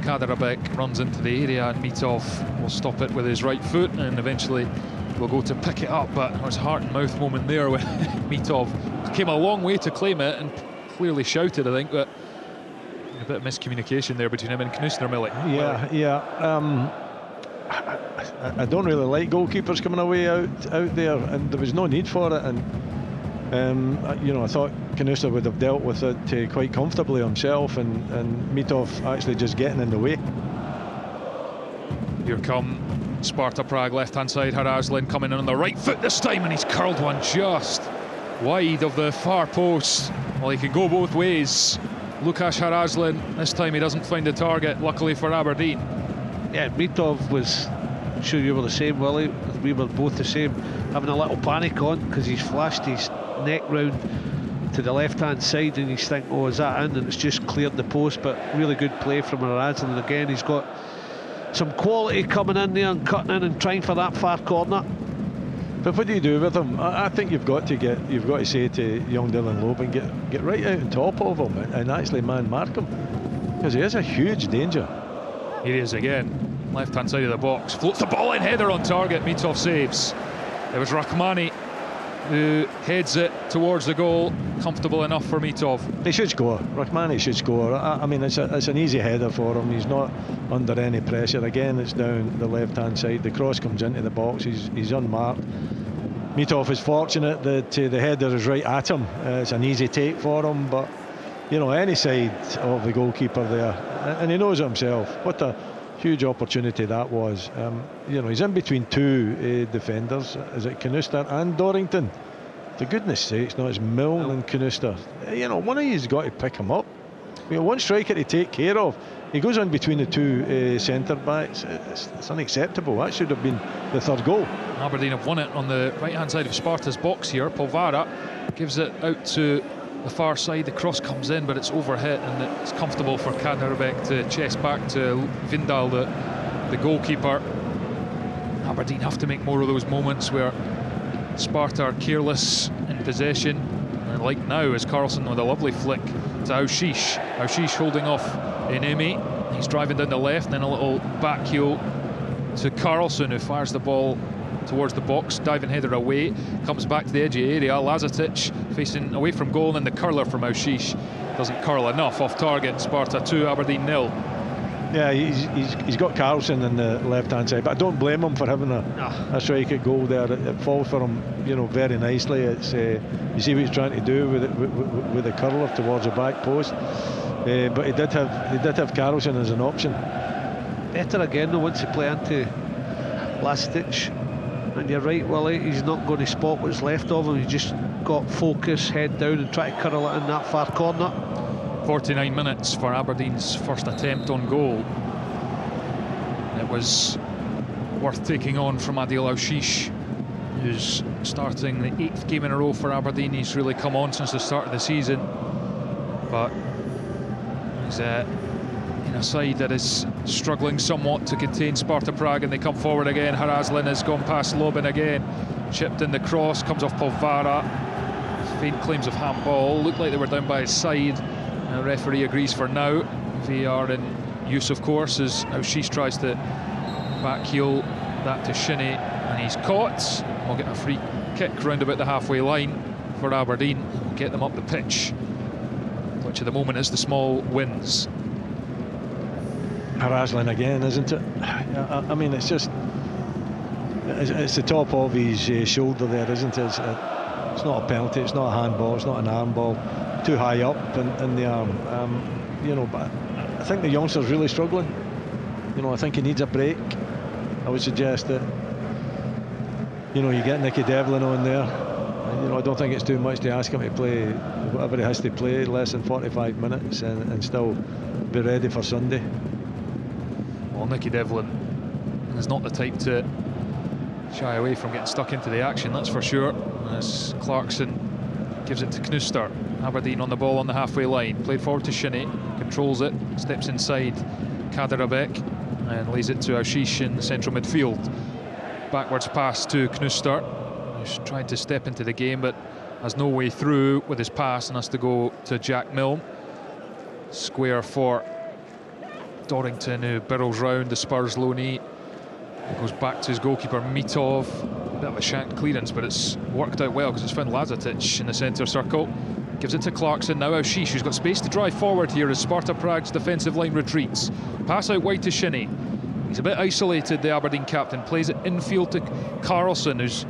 Kaderabek, runs into the area, and Mitov will stop it with his right foot, and eventually will go to pick it up, but there was a heart and mouth moment there when Mitov came a long way to claim it and clearly shouted, I think, but a bit of miscommunication there between him and Knusner, Millie.
Yeah. I don't really like goalkeepers coming away out there, and there was no need for it. And I thought Knuster would have dealt with it quite comfortably himself, and Mitov actually just getting in the way.
Here come Sparta Prague, left-hand side. Harazlin coming in on the right foot this time, and he's curled one just wide of the far post. Well, he can go both ways. Lukasz Harazlin, this time he doesn't find the target, luckily for Aberdeen.
Yeah, Mitov was, I'm sure you were the same, Willie. We were both the same, having a little panic on because he's flashed his neck round to the left-hand side, and he's thinking, oh, is that in? And it's just cleared the post. But really good play from Harazlin, and again he's got some quality coming in there and cutting in and trying for that far corner.
But what do you do with him? I think you've got to say to young Dylan Loeb and get right out on top of him and actually man mark him, because he is a huge danger.
Here he is again, left-hand side of the box, floats the ball in, header on target, Mitov saves. It was Rahmani who heads it towards the goal, comfortable enough for Mitov.
He should score. Rahmani should score. I mean, it's an easy header for him. He's not under any pressure. Again, it's down the left-hand side. The cross comes into the box. He's unmarked. Mitov is fortunate that the header is right at him. It's an easy take for him, but any side of the goalkeeper there, and he knows it himself. What a huge opportunity that was. He's in between two defenders. Is it Knuster and Dorrington? For goodness sakes, no, it's Milne and Knuster. One of you's got to pick him up. One striker to take care of. He goes in between the two centre backs. It's unacceptable. That should have been the third goal.
Aberdeen have won it on the right hand side of Sparta's box here. Polvara gives it out to the far side. The cross comes in, but it's overhit, and it's comfortable for Kaderbeck to chest back to Vindal, the goalkeeper. Aberdeen have to make more of those moments where Sparta are careless in possession, and like now, as Carlson with a lovely flick to Aushish. Aushish holding off Enemi. He's driving down the left, and then a little back heel to Carlson, who fires the ball towards the box, diving header away, comes back to the edge of the area. Lazatic facing away from goal, and then the curler from Aushish doesn't curl enough, off target. Sparta 2, Aberdeen 0.
Yeah, he's got Carlson in the left-hand side, but I don't blame him for having a strike at goal there. It falls for him, very nicely. It's you see what he's trying to do with the curler towards the back post, but he did have Carlson as an option.
Better again though once he play into Lastic. And you're right, Willie, he's not going to spot what's left of him. He's just got focus, head down, and try to curl it in that far corner.
49 minutes for Aberdeen's first attempt on goal. It was worth taking on from Adil Aushish, who's starting the 8th game in a row for Aberdeen. He's really come on since the start of the season, but he's in a side that is struggling somewhat to contain Sparta Prague, and they come forward again. Harazlin has gone past Lobin again, chipped in the cross, comes off Polvara. Faint claims of handball, looked like they were down by his side. The referee agrees for now. VAR in use, of course, as Aushish tries to back heel that to Shinnie, and he's caught. We'll get a free kick round about the halfway line for Aberdeen. We'll get them up the pitch, which at the moment is the small wins.
Harazlin again, isn't it? I mean, it's just it's the top of his shoulder there, isn't it? It's not a penalty, it's not a handball, it's not an arm ball. Too high up in the arm. But I think the youngster's really struggling. I think he needs a break. I would suggest that you get Nicky Devlin on there. I don't think it's too much to ask him to play whatever he has to play, less than 45 minutes, and still be ready for Sunday.
Well, Nicky Devlin is not the type to shy away from getting stuck into the action, that's for sure. As Clarkson gives it to Knuster. Aberdeen on the ball on the halfway line, played forward to Shinnie, controls it, steps inside Kaderabek and lays it to Aushish in the central midfield. Backwards pass to Knuster, who's tried to step into the game but has no way through with his pass and has to go to Jack Milne. Square for Dorrington, who barrels round the Spurs loanee. Goes back to his goalkeeper Mitov. A bit of a shanked clearance, but it's worked out well because it's found Lazatic in the centre circle. Gives it to Clarkson, now Aushish, who's got space to drive forward here as Sparta Prague's defensive line retreats. Pass out wide to Shinnie. He's a bit isolated, the Aberdeen captain. Plays it infield to Carlson, who's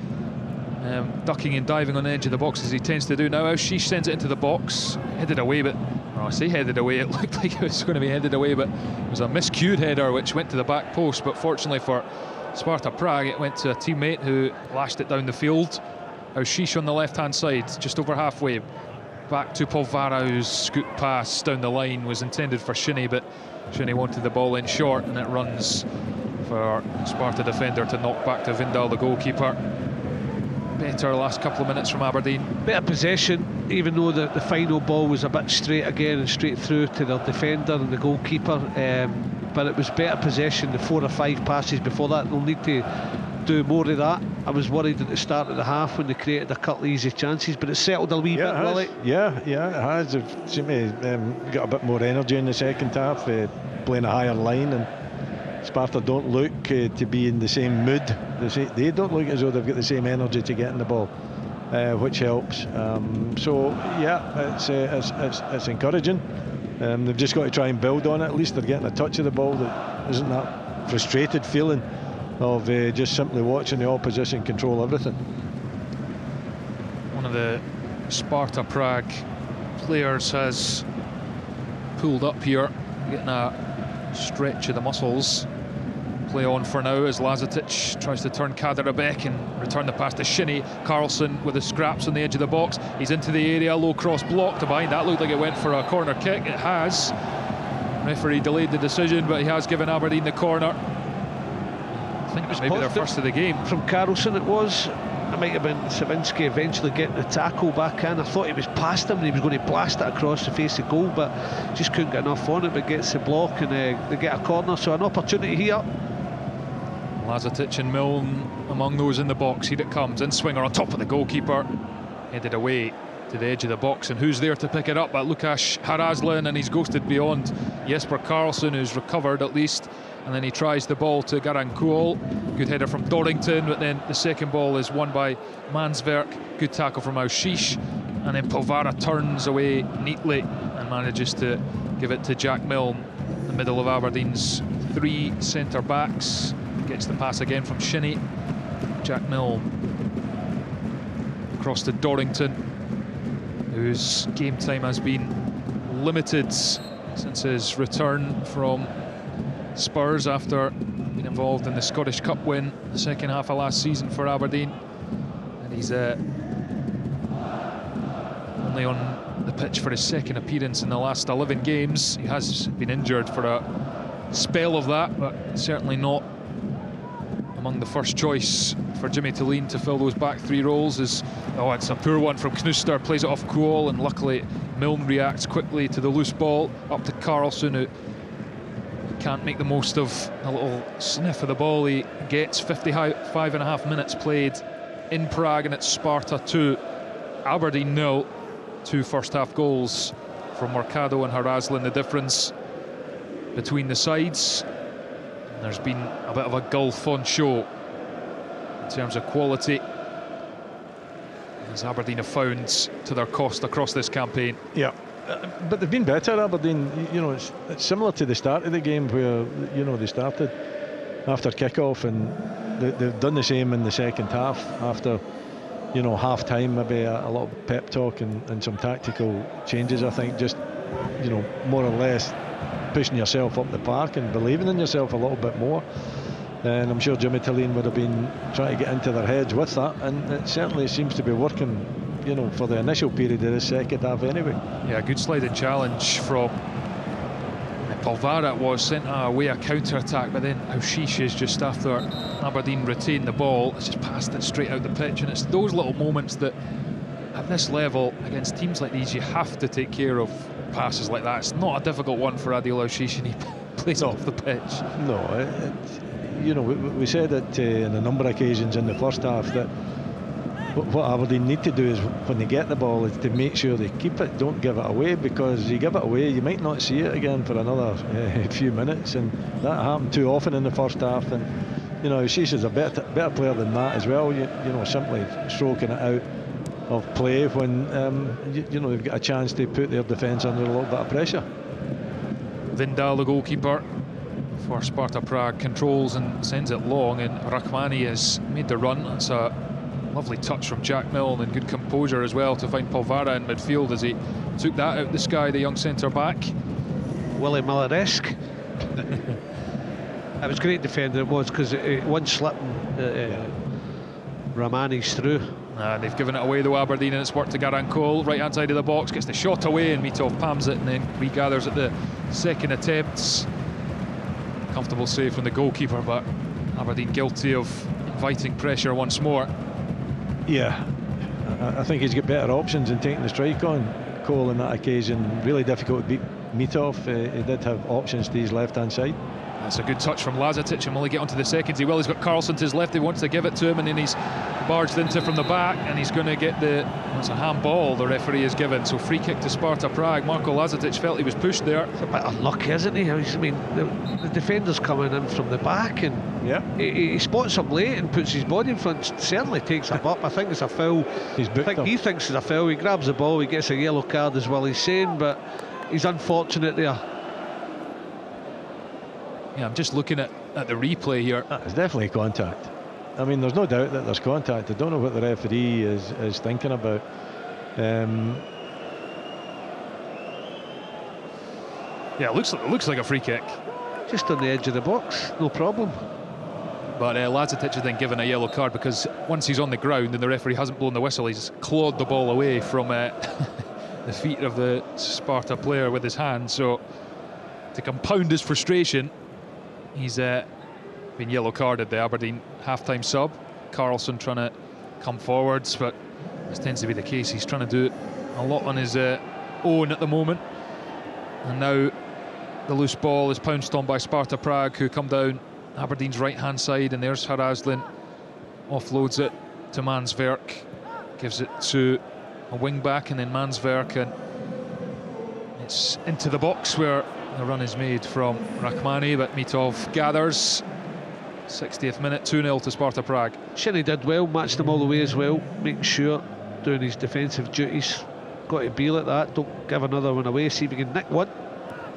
ducking and diving on the edge of the box as he tends to do now. Sheesh sends it into the box, headed away, but I say headed away, it looked like it was going to be headed away, but it was a miscued header which went to the back post. But fortunately for Sparta Prague, it went to a teammate who lashed it down the field. Sheesh on the left hand side, just over halfway, back to Polvara, whose scoot pass down the line was intended for Shinnie, but Shinnie wanted the ball in short, and it runs for Sparta defender to knock back to Vindal, the goalkeeper. Better last couple of minutes from Aberdeen.
Bit of possession, even though the final ball was a bit straight again and straight through to their defender and the goalkeeper, but it was better possession. The 4 or 5 passes before that, they'll need to do more of that. I was worried at the start of the half when they created a couple of easy chances, but it's settled a wee bit, will it?
Yeah, it has. They've seemed to got a bit more energy in the second half, playing a higher line, and Sparta don't look to be in the same mood. They don't look as though they've got the same energy to get in the ball, which helps. So yeah, it's encouraging. They've just got to try and build on it. At least they're getting a touch of the ball that isn't that frustrated feeling of just simply watching the opposition control everything.
One of the Sparta Prague players has pulled up here, getting a stretch of the muscles. Play on for now as Lazatic tries to turn Kaderabek and return the pass to Shinnie. Carlson with the scraps on the edge of the box. He's into the area, low cross blocked behind. That looked like it went for a corner kick. It has. Referee delayed the decision, but he has given Aberdeen the corner. I think it was maybe their first of the game.
From Carlson it was. It might have been Savinski eventually getting the tackle back in. I thought he was past him and he was going to blast it across the face of goal, but just couldn't get enough on it, but gets the block and they get a corner. So an opportunity here.
Lazatic and Milne among those in the box. Here it comes, in swinger on top of the goalkeeper, headed away to the edge of the box, and who's there to pick it up but Lukas Harazlin, and he's ghosted beyond Jesper Carlson, who's recovered at least, and then he tries the ball to Garan Kuol. Good header from Dorrington, but then the second ball is won by Mansverk. Good tackle from Aushish, and then Polvara turns away neatly and manages to give it to Jack Milne, the middle of Aberdeen's 3 centre backs. Gets the pass again from Shinnie. Jack Milne across to Dorrington, whose game time has been limited since his return from Spurs after being involved in the Scottish Cup win the second half of last season for Aberdeen. And he's only on the pitch for his second appearance in the last 11 games. He has been injured for a spell of that, but certainly not among the first choice for Jimmy Tillene to fill those back 3 roles. It's a poor one from Knuster, plays it off Kuol, and luckily Milne reacts quickly to the loose ball up to Carlson, who can't make the most of a little sniff of the ball he gets. 55.5 minutes played in Prague, and it's Sparta 2, Aberdeen 0. 2 first half goals from Mercado and Harazlin, the difference between the sides. There's been a bit of a gulf on show in terms of quality, as Aberdeen have found to their cost across this campaign.
Yeah, but they've been better, Aberdeen. You know, it's similar to the start of the game where, you know, they started after kick-off, and they've done the same in the second half after, you know, half-time, maybe a lot of pep talk and some tactical changes. I think just, you know, more or less pushing yourself up the park and believing in yourself a little bit more, and I'm sure Jimmy Tillene would have been trying to get into their heads with that, and it certainly seems to be working, you know, for the initial period of the second half anyway.
Yeah, good sliding challenge from Polvara. It was sent away a counter-attack, but then Aushish is just after Aberdeen retained the ball, it's just passed it straight out the pitch, and it's those little moments that at this level against teams like these you have to take care of. Passes like that, it's not a difficult one for Adil Aushish, and he plays off the pitch.
No, you know, we said it on a number of occasions in the first half that what Aberdeen need to do is, when they get the ball, is to make sure they keep it, don't give it away, because you give it away you might not see it again for another few minutes, and that happened too often in the first half. And you know, Aushish is a better player than that as well. You know, simply stroking it out of play when you know, they've got a chance to put their defence under a little bit of pressure.
Vindal, the goalkeeper, for Sparta Prague, controls and sends it long, and Rachmani has made the run. It's a lovely touch from Jack Milne and good composure as well to find Polvara in midfield as he took that out the sky, the young centre-back.
Willie Miller-esque. It was great defender, it was, because one slipping, Rahmani's through.
They've given it away though, Aberdeen, and it's worked to Garankol, right hand side of the box, gets the shot away and Mitov palms it and then regathers at the second attempts. Comfortable save from the goalkeeper, but Aberdeen guilty of inviting pressure once more.
Yeah, I think he's got better options in taking the strike on Cole on that occasion. Really difficult to beat Mitov. He did have options to his left hand side.
That's a good touch from Lazatic, and will he get onto the seconds? He will. He's got Carlson to his left, he wants to give it to him, and then he's barged into from the back, and he's going to get it's a handball the referee has given, so free kick to Sparta Prague. Marko Lazatic felt he was pushed there.
It's a bit unlucky, isn't he? I mean, the defender's coming in from the back, and he spots him late and puts his body in front, certainly takes him up. I think it's a foul.
He
thinks it's a foul. He grabs the ball, he gets a yellow card as well, he's saying, but he's unfortunate there.
Yeah, I'm just looking at the replay here.
It's definitely contact. I mean, there's no doubt that there's contact. I don't know what the referee is thinking about.
Yeah, it looks like a free kick.
Just on the edge of the box, no problem.
But Lazatic has then given a yellow card because once he's on the ground and the referee hasn't blown the whistle, he's clawed the ball away from the feet of the Sparta player with his hand. So to compound his frustration, he's been yellow carded, the Aberdeen half-time sub. Carlson trying to come forwards, but this tends to be the case. He's trying to do a lot on his own at the moment. And now the loose ball is pounced on by Sparta Prague, who come down Aberdeen's right-hand side, and there's Haraslin, offloads it to Mansverk, gives it to a wing-back, and then Mansverk, and it's into the box where the run is made from Rachmani, but Mitov gathers. 60th minute, 2-0 to Sparta Prague.
Shinnie did well, matched them all the way as well, making sure, doing his defensive duties. Got to be like that, don't give another one away, see if he can nick one.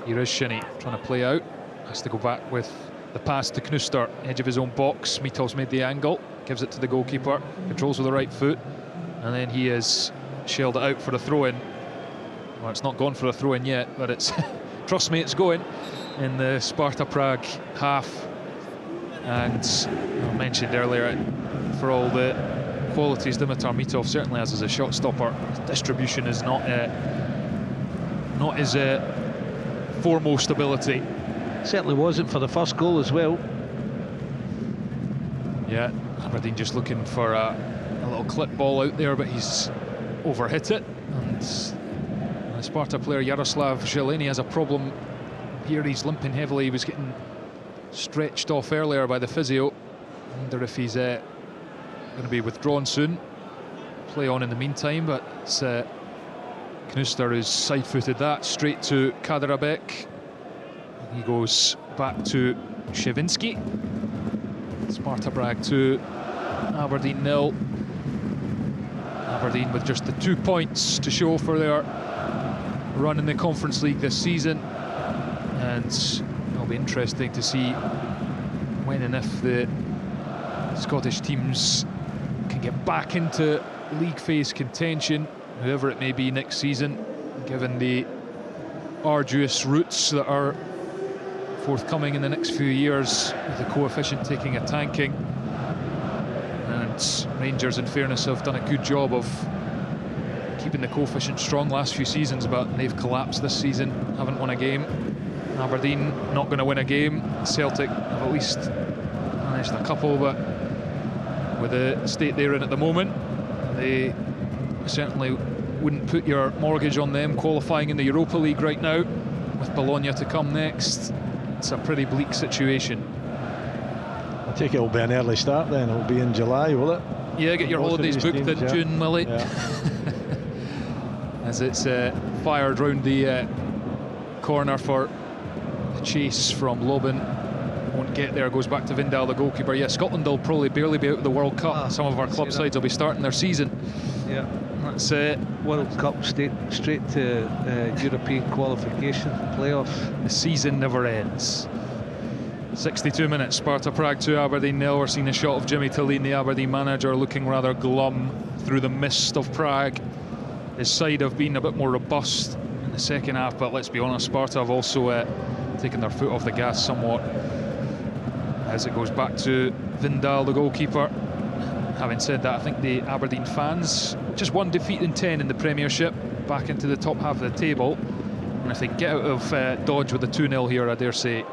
Here is Shinnie trying to play out, has to go back with the pass to Knuster, edge of his own box. Mitov's made the angle, gives it to the goalkeeper, controls with the right foot, and then he has shelled it out for a throw-in. Well, it's not gone for a throw-in yet, but it's trust me, it's going in the Sparta Prague half. And I mentioned earlier, for all the qualities Dimitar Mitov certainly has as a shot stopper, his distribution is not his foremost ability.
Certainly wasn't for the first goal as well.
Yeah, Aberdeen just looking for a little clip ball out there, but he's overhit it. And the Sparta player Yaroslav Zeleny has a problem here. He's limping heavily. He was getting stretched off earlier by the physio. I wonder if he's going to be withdrawn soon. Play on in the meantime, but it's Knuster who's side-footed that straight to Kaderabek. He goes back to Shevinsky. Sparta Prague 2, Aberdeen 0. Aberdeen with just the 2 points to show for their run in the Conference League this season, and it'll be interesting to see when and if the Scottish teams can get back into league phase contention, whoever it may be next season, given the arduous routes that are forthcoming in the next few years, with the coefficient taking a tanking. And Rangers, in fairness, have done a good job of keeping the coefficient strong last few seasons, but they've collapsed this season, haven't won a game. Aberdeen not going to win a game. Celtic have at least managed a couple, but with the state they're in at the moment, they certainly wouldn't put your mortgage on them qualifying in the Europa League right now. With Bologna to come next, it's a pretty bleak situation.
I take it it'll be an early start then. It'll be in July, will it?
Yeah, get your holidays booked in June, will it?
Yeah.
As it's fired round the corner for the chase from Lobben. Won't get there, goes back to Vindal, the goalkeeper. Yeah, Scotland will probably barely be out of the World Cup. Some of our club sides will be starting their season.
Yeah.
That's
World Cup straight to European qualification playoffs.
The season never ends. 62 minutes, Sparta Prague 2, Aberdeen 0. We're seeing a shot of Jimmy Tillene, the Aberdeen manager, looking rather glum through the mist of Prague. His side have been a bit more robust in the second half, but let's be honest, Sparta have also taken their foot off the gas somewhat. As it goes back to Vindal, the goalkeeper. Having said that, I think the Aberdeen fans, just one defeat in 10 in the Premiership, back into the top half of the table. And if they get out of dodge with a 2-0 here, I dare say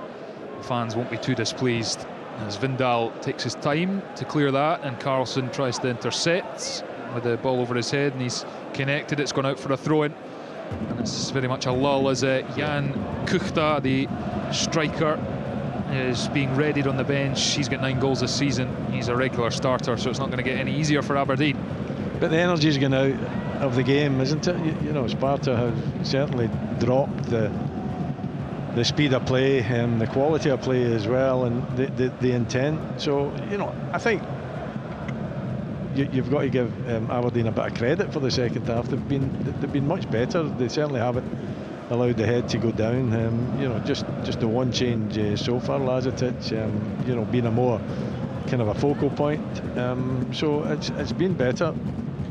the fans won't be too displeased. As Vindal takes his time to clear that, and Carlson tries to intercept with the ball over his head, and he's connected. It's gone out for a throw-in, and it's very much a lull as Jan Kuchta, the striker, is being readied on the bench. He's got 9 goals this season. He's a regular starter, so it's not going to get any easier for Aberdeen.
But the energy's gone out of the game, isn't it? You know, Sparta have certainly dropped the speed of play and the quality of play as well, and the intent. So, you know, I think you've got to give Aberdeen a bit of credit for the second half. They've been much better. They certainly haven't allowed the head to go down. You know, just the one change so far, Lazatic, you know, being a more kind of a focal point. So it's been better.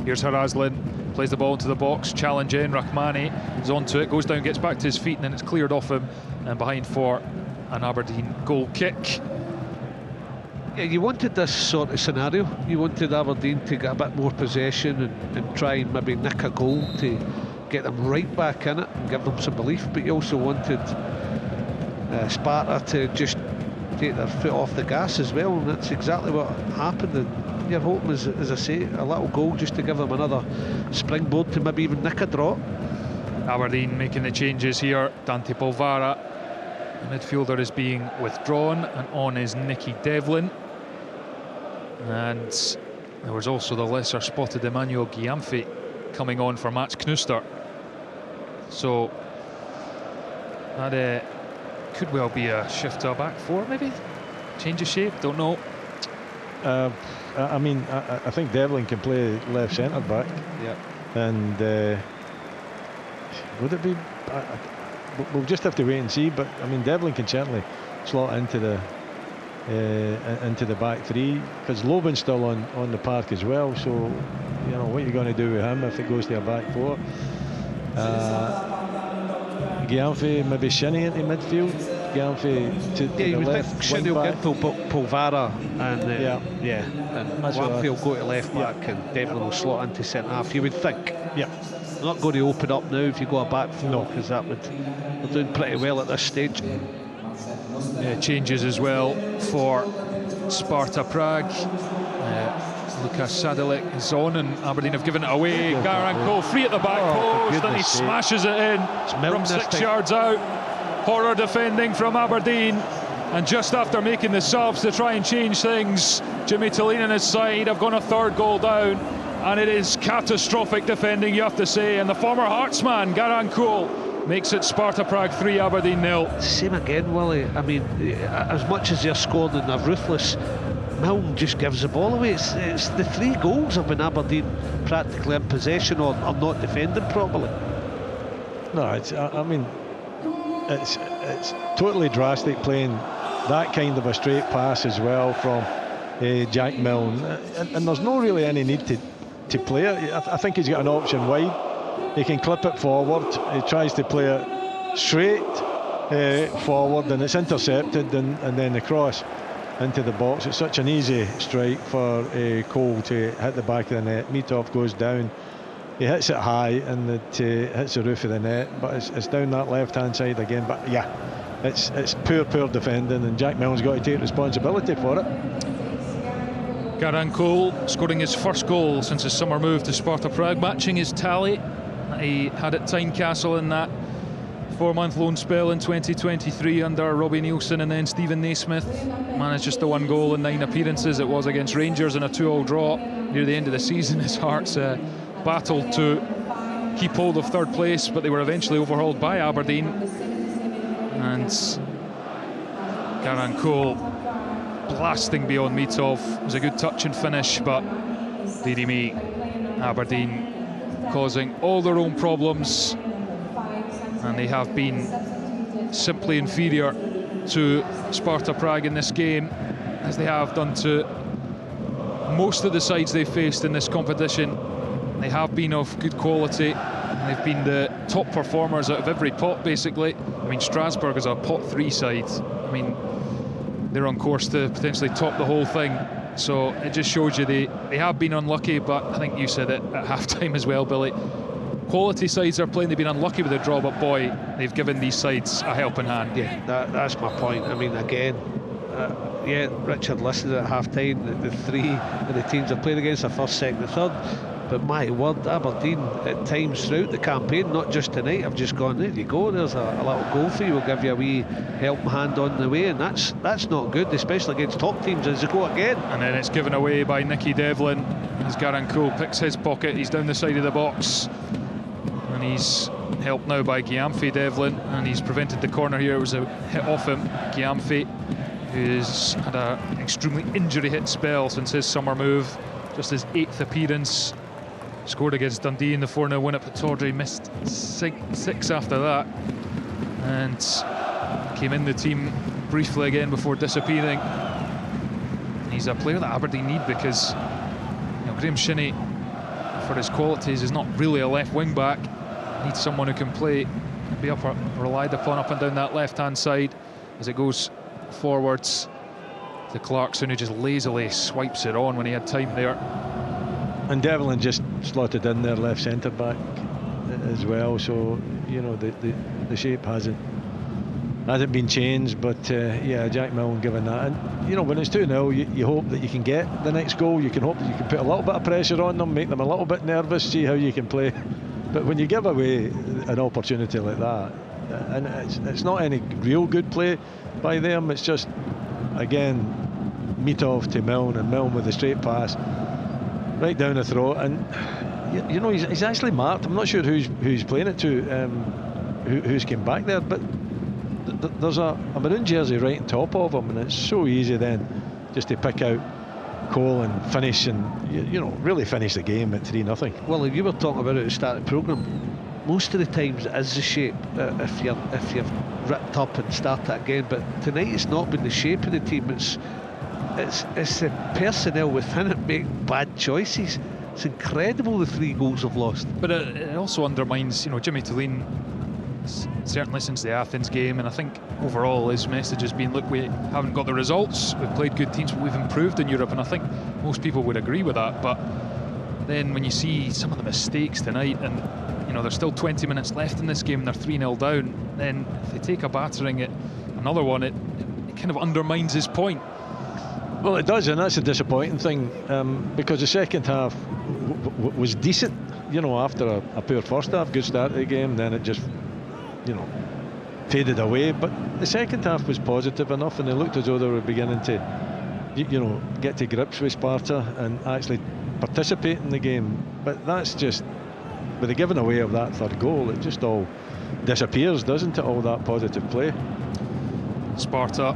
Here's Haraslin, plays the ball into the box, challenging. Rahmani is onto it, goes down, gets back to his feet, and then it's cleared off him and behind for an Aberdeen goal kick.
Yeah, you wanted this sort of scenario. You wanted Aberdeen to get a bit more possession and try and maybe nick a goal to get them right back in it and give them some belief, but you also wanted Sparta to just take their foot off the gas as well, and that's exactly what happened. And you're hoping, as I say, a little goal just to give them another springboard to maybe even nick a draw.
Aberdeen making the changes here. Dante Polvara, the midfielder, is being withdrawn, and on is Nicky Devlin. And there was also the lesser spotted Emmanuel Giamfi coming on for Mats Knuster. So that could well be a shift to a back four, maybe? Change of shape, don't know.
I mean, I think Devlin can play left centre back.
Yeah.
And would it be? We'll just have to wait and see. But I mean, Devlin can certainly slot into the back three, because Loban's still on the park as well. So you know, what are you going to do with him if it goes to a back four? Giamfi, maybe Shinnie into midfield. Giamfi to the
you would
left.
think Shinnie will get Polvara, and and
That's
Giamfi will go to left back, and Devlin will slot into centre half. You would think.
Yeah.
They're not going to open up now if you go a back four, because that would, they're doing pretty well at this stage.
Changes as well for Sparta Prague. Lukas Sadilek is on, and Aberdeen have given it away. Garan Cole free at the back post, and he smashes it in from 6 yards out. Horror defending from Aberdeen, and just after making the subs to try and change things, Jimmy Tillene and his side have gone a third goal down, and it is catastrophic defending, you have to say. And the former Hearts man, Garan Cole, makes it Sparta Prague 3, Aberdeen 0.
Same again, Willie. I mean, as much as they're scoring and they're ruthless, Milton just gives the ball away. It's the 3 goals have been Aberdeen practically in possession or not defending properly.
No, I mean, it's totally drastic playing that kind of a straight pass as well from Jack Milne, and there's no really any need to play it. I think he's got an option wide. He can clip it forward. He tries to play it straight forward, and it's intercepted, and then the cross into the box. It's such an easy strike for Cole to hit the back of the net. Mitov goes down, he hits it high, and it hits the roof of the net, but it's down that left hand side again. But yeah, it's poor defending, and Jack Milne's got to take responsibility for it.
Garan Cole scoring his first goal since his summer move to Sparta Prague, matching his tally he had at Tynecastle in that 4-month loan spell in 2023 under Robbie Nielsen and then Stephen Naismith. Managed just the 1 goal in 9 appearances. It was against Rangers in a 2-2 draw near the end of the season. His Hearts battled to keep hold of 3rd place, but they were eventually overhauled by Aberdeen. And Garan Cole blasting beyond Mitov. It was a good touch and finish, but dearie me, Aberdeen causing all their own problems, and they have been simply inferior to Sparta Prague in this game, as they have done to most of the sides they've faced in this competition. They have been of good quality, and they've been the top performers out of every pot, basically. I mean, Strasbourg is a pot 3 side. I mean, they're on course to potentially top the whole thing. So it just shows you they have been unlucky, but I think you said it at half-time as well, Billy. Quality sides are playing, they've been unlucky with the draw, but boy, they've given these sides a helping hand.
Yeah, that's my point. I mean, again, yeah, Richard listed at half-time the 3 of the teams have played against are first, second and third. But my word, Aberdeen at times throughout the campaign, not just tonight, I've just gone, there you go, there's a little goal for you, we'll give you a wee helping hand on the way, and that's not good, especially against top teams. As they go again, and
then it's given away by Nicky Devlin as Garancourt picks his pocket. He's down the side of the box, and he's helped now by Gyamfi Devlin, and he's prevented the corner here. It was a hit off him. Gyamfi, who's had an extremely injury hit spell since his summer move, just his 8th appearance. Scored against Dundee in the 4-0 win at Pittodrie, missed 6 after that, and came in the team briefly again before disappearing. He's a player that Aberdeen need, because Graham Shinnie, for his qualities, is not really a left wing back. Needs someone who can play, be relied upon up and down that left hand side as it goes forwards to Clarkson, who just lazily swipes it on when he had time there.
And Devlin just slotted in there left centre back as well, so the shape hasn't been changed, but yeah, Jack Milne given that. And when it's 2-0, you hope that you can get the next goal. You can hope that you can put a little bit of pressure on them, make them a little bit nervous, see how you can play. But when you give away an opportunity like that, and it's not any real good play by them, it's just, again, Mitov to Milne, and Milne with the straight pass right down the throat, and he's actually marked. I'm not sure who's playing it to, who's came back there, but there's a maroon jersey right on top of him, and it's so easy then just to pick out Cole and finish, and really finish the game at 3-0.
Well, if you were talking about it at the start of the programme, most of the times it is the shape, if you've ripped up and start it again, but tonight it's not been the shape of the team, it's the personnel within it make bad choices. It's incredible, the 3 goals they've lost.
But it also undermines, Jimmy Tulane, certainly since the Athens game, and I think overall his message has been, look, we haven't got the results, we've played good teams, but we've improved in Europe, and I think most people would agree with that. But then when you see some of the mistakes tonight, and there's still 20 minutes left in this game and they're 3-0 down, then if they take a battering at another one, it kind of undermines his point.
Well, it does, and that's a disappointing thing, because the second half was decent, after a poor first half. Good start of the game, then it just faded away, but the second half was positive enough, and they looked as though they were beginning to get to grips with Sparta and actually participate in the game. But that's just, with the giving away of that third goal, it just all disappears, doesn't it, all that positive play.
Sparta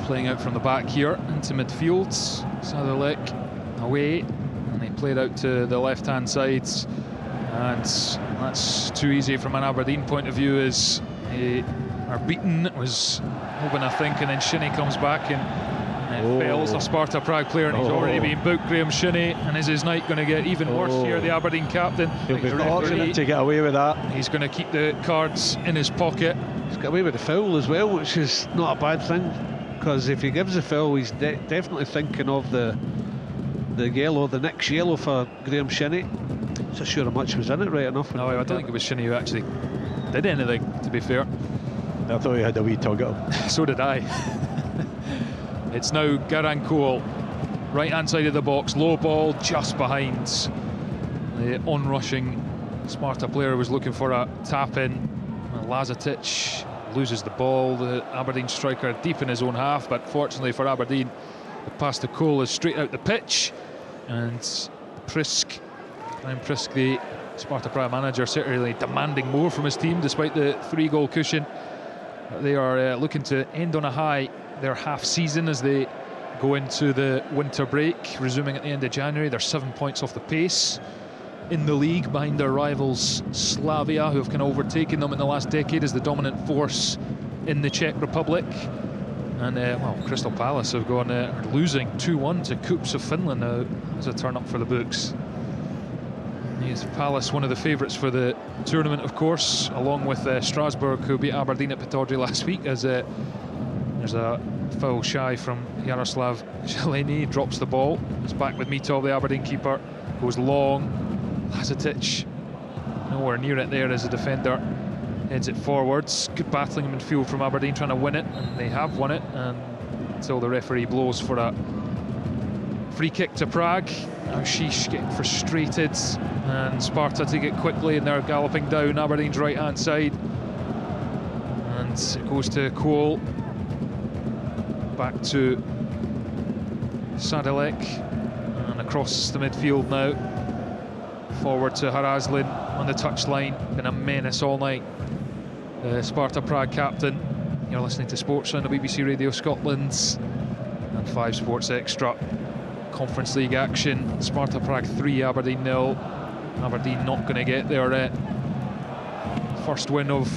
playing out from the back here into midfield. Sadalek away, and they played out to the left hand sides, and that's too easy from an Aberdeen point of view, as they are beaten. Was hoping, I think, and then Shinnie comes back and fails. A Sparta Prague player, and he's already been booked, Graham Shinnie, and is his night going to get even worse here, the Aberdeen captain?
He'll be fortunate to get away with that.
He's going to keep the cards in his pocket.
He's got away with the foul as well, which is not a bad thing, because if he gives the foul, he's definitely thinking of the yellow, the next yellow for Graham Shinnie. Not sure how much was in it, right enough.
No, I don't think it was Shinnie who actually did anything, to be fair.
I thought he had a wee tug at him.
So did I. It's now Garancourt, right hand side of the box, low ball just behind the on-rushing Sparta player. Was looking for a tap in. Lazatic loses the ball, the Aberdeen striker deep in his own half, but fortunately for Aberdeen, the pass to Cole is straight out the pitch, and Prisk, the Sparta Praha manager, certainly demanding more from his team despite the 3-goal cushion. They are looking to end on a high their half season as they go into the winter break, resuming at the end of January. They're 7 points off the pace in the league, behind their rivals Slavia, who have kind of overtaken them in the last decade as the dominant force in the Czech Republic. And well, Crystal Palace have gone are losing 2-1 to Koops of Finland now as a turn up for the books. Is Palace one of the favourites for the tournament, of course, along with Strasbourg, who beat Aberdeen at Pittodrie last week. As there's a foul shy from Jaroslav Zeleny, drops the ball. It's back with Mitov, the Aberdeen keeper, goes long. Lazetic nowhere near it there as a defender heads it forwards. Good battling in midfield from Aberdeen, trying to win it, and they have won it, and until the referee blows for a free kick to Prague. Now Sheesh getting frustrated, and Sparta take it quickly, and they're galloping down Aberdeen's right hand side, and it goes to Cole, back to Sadilek, and across the midfield now, forward to Haraslin on the touchline. Been a menace all night, Sparta Prague captain. You're listening to Sports Sound of BBC Radio Scotland and 5 Sports Extra. Conference League action, Sparta Prague 3, Aberdeen 0. Aberdeen not going to get their first win of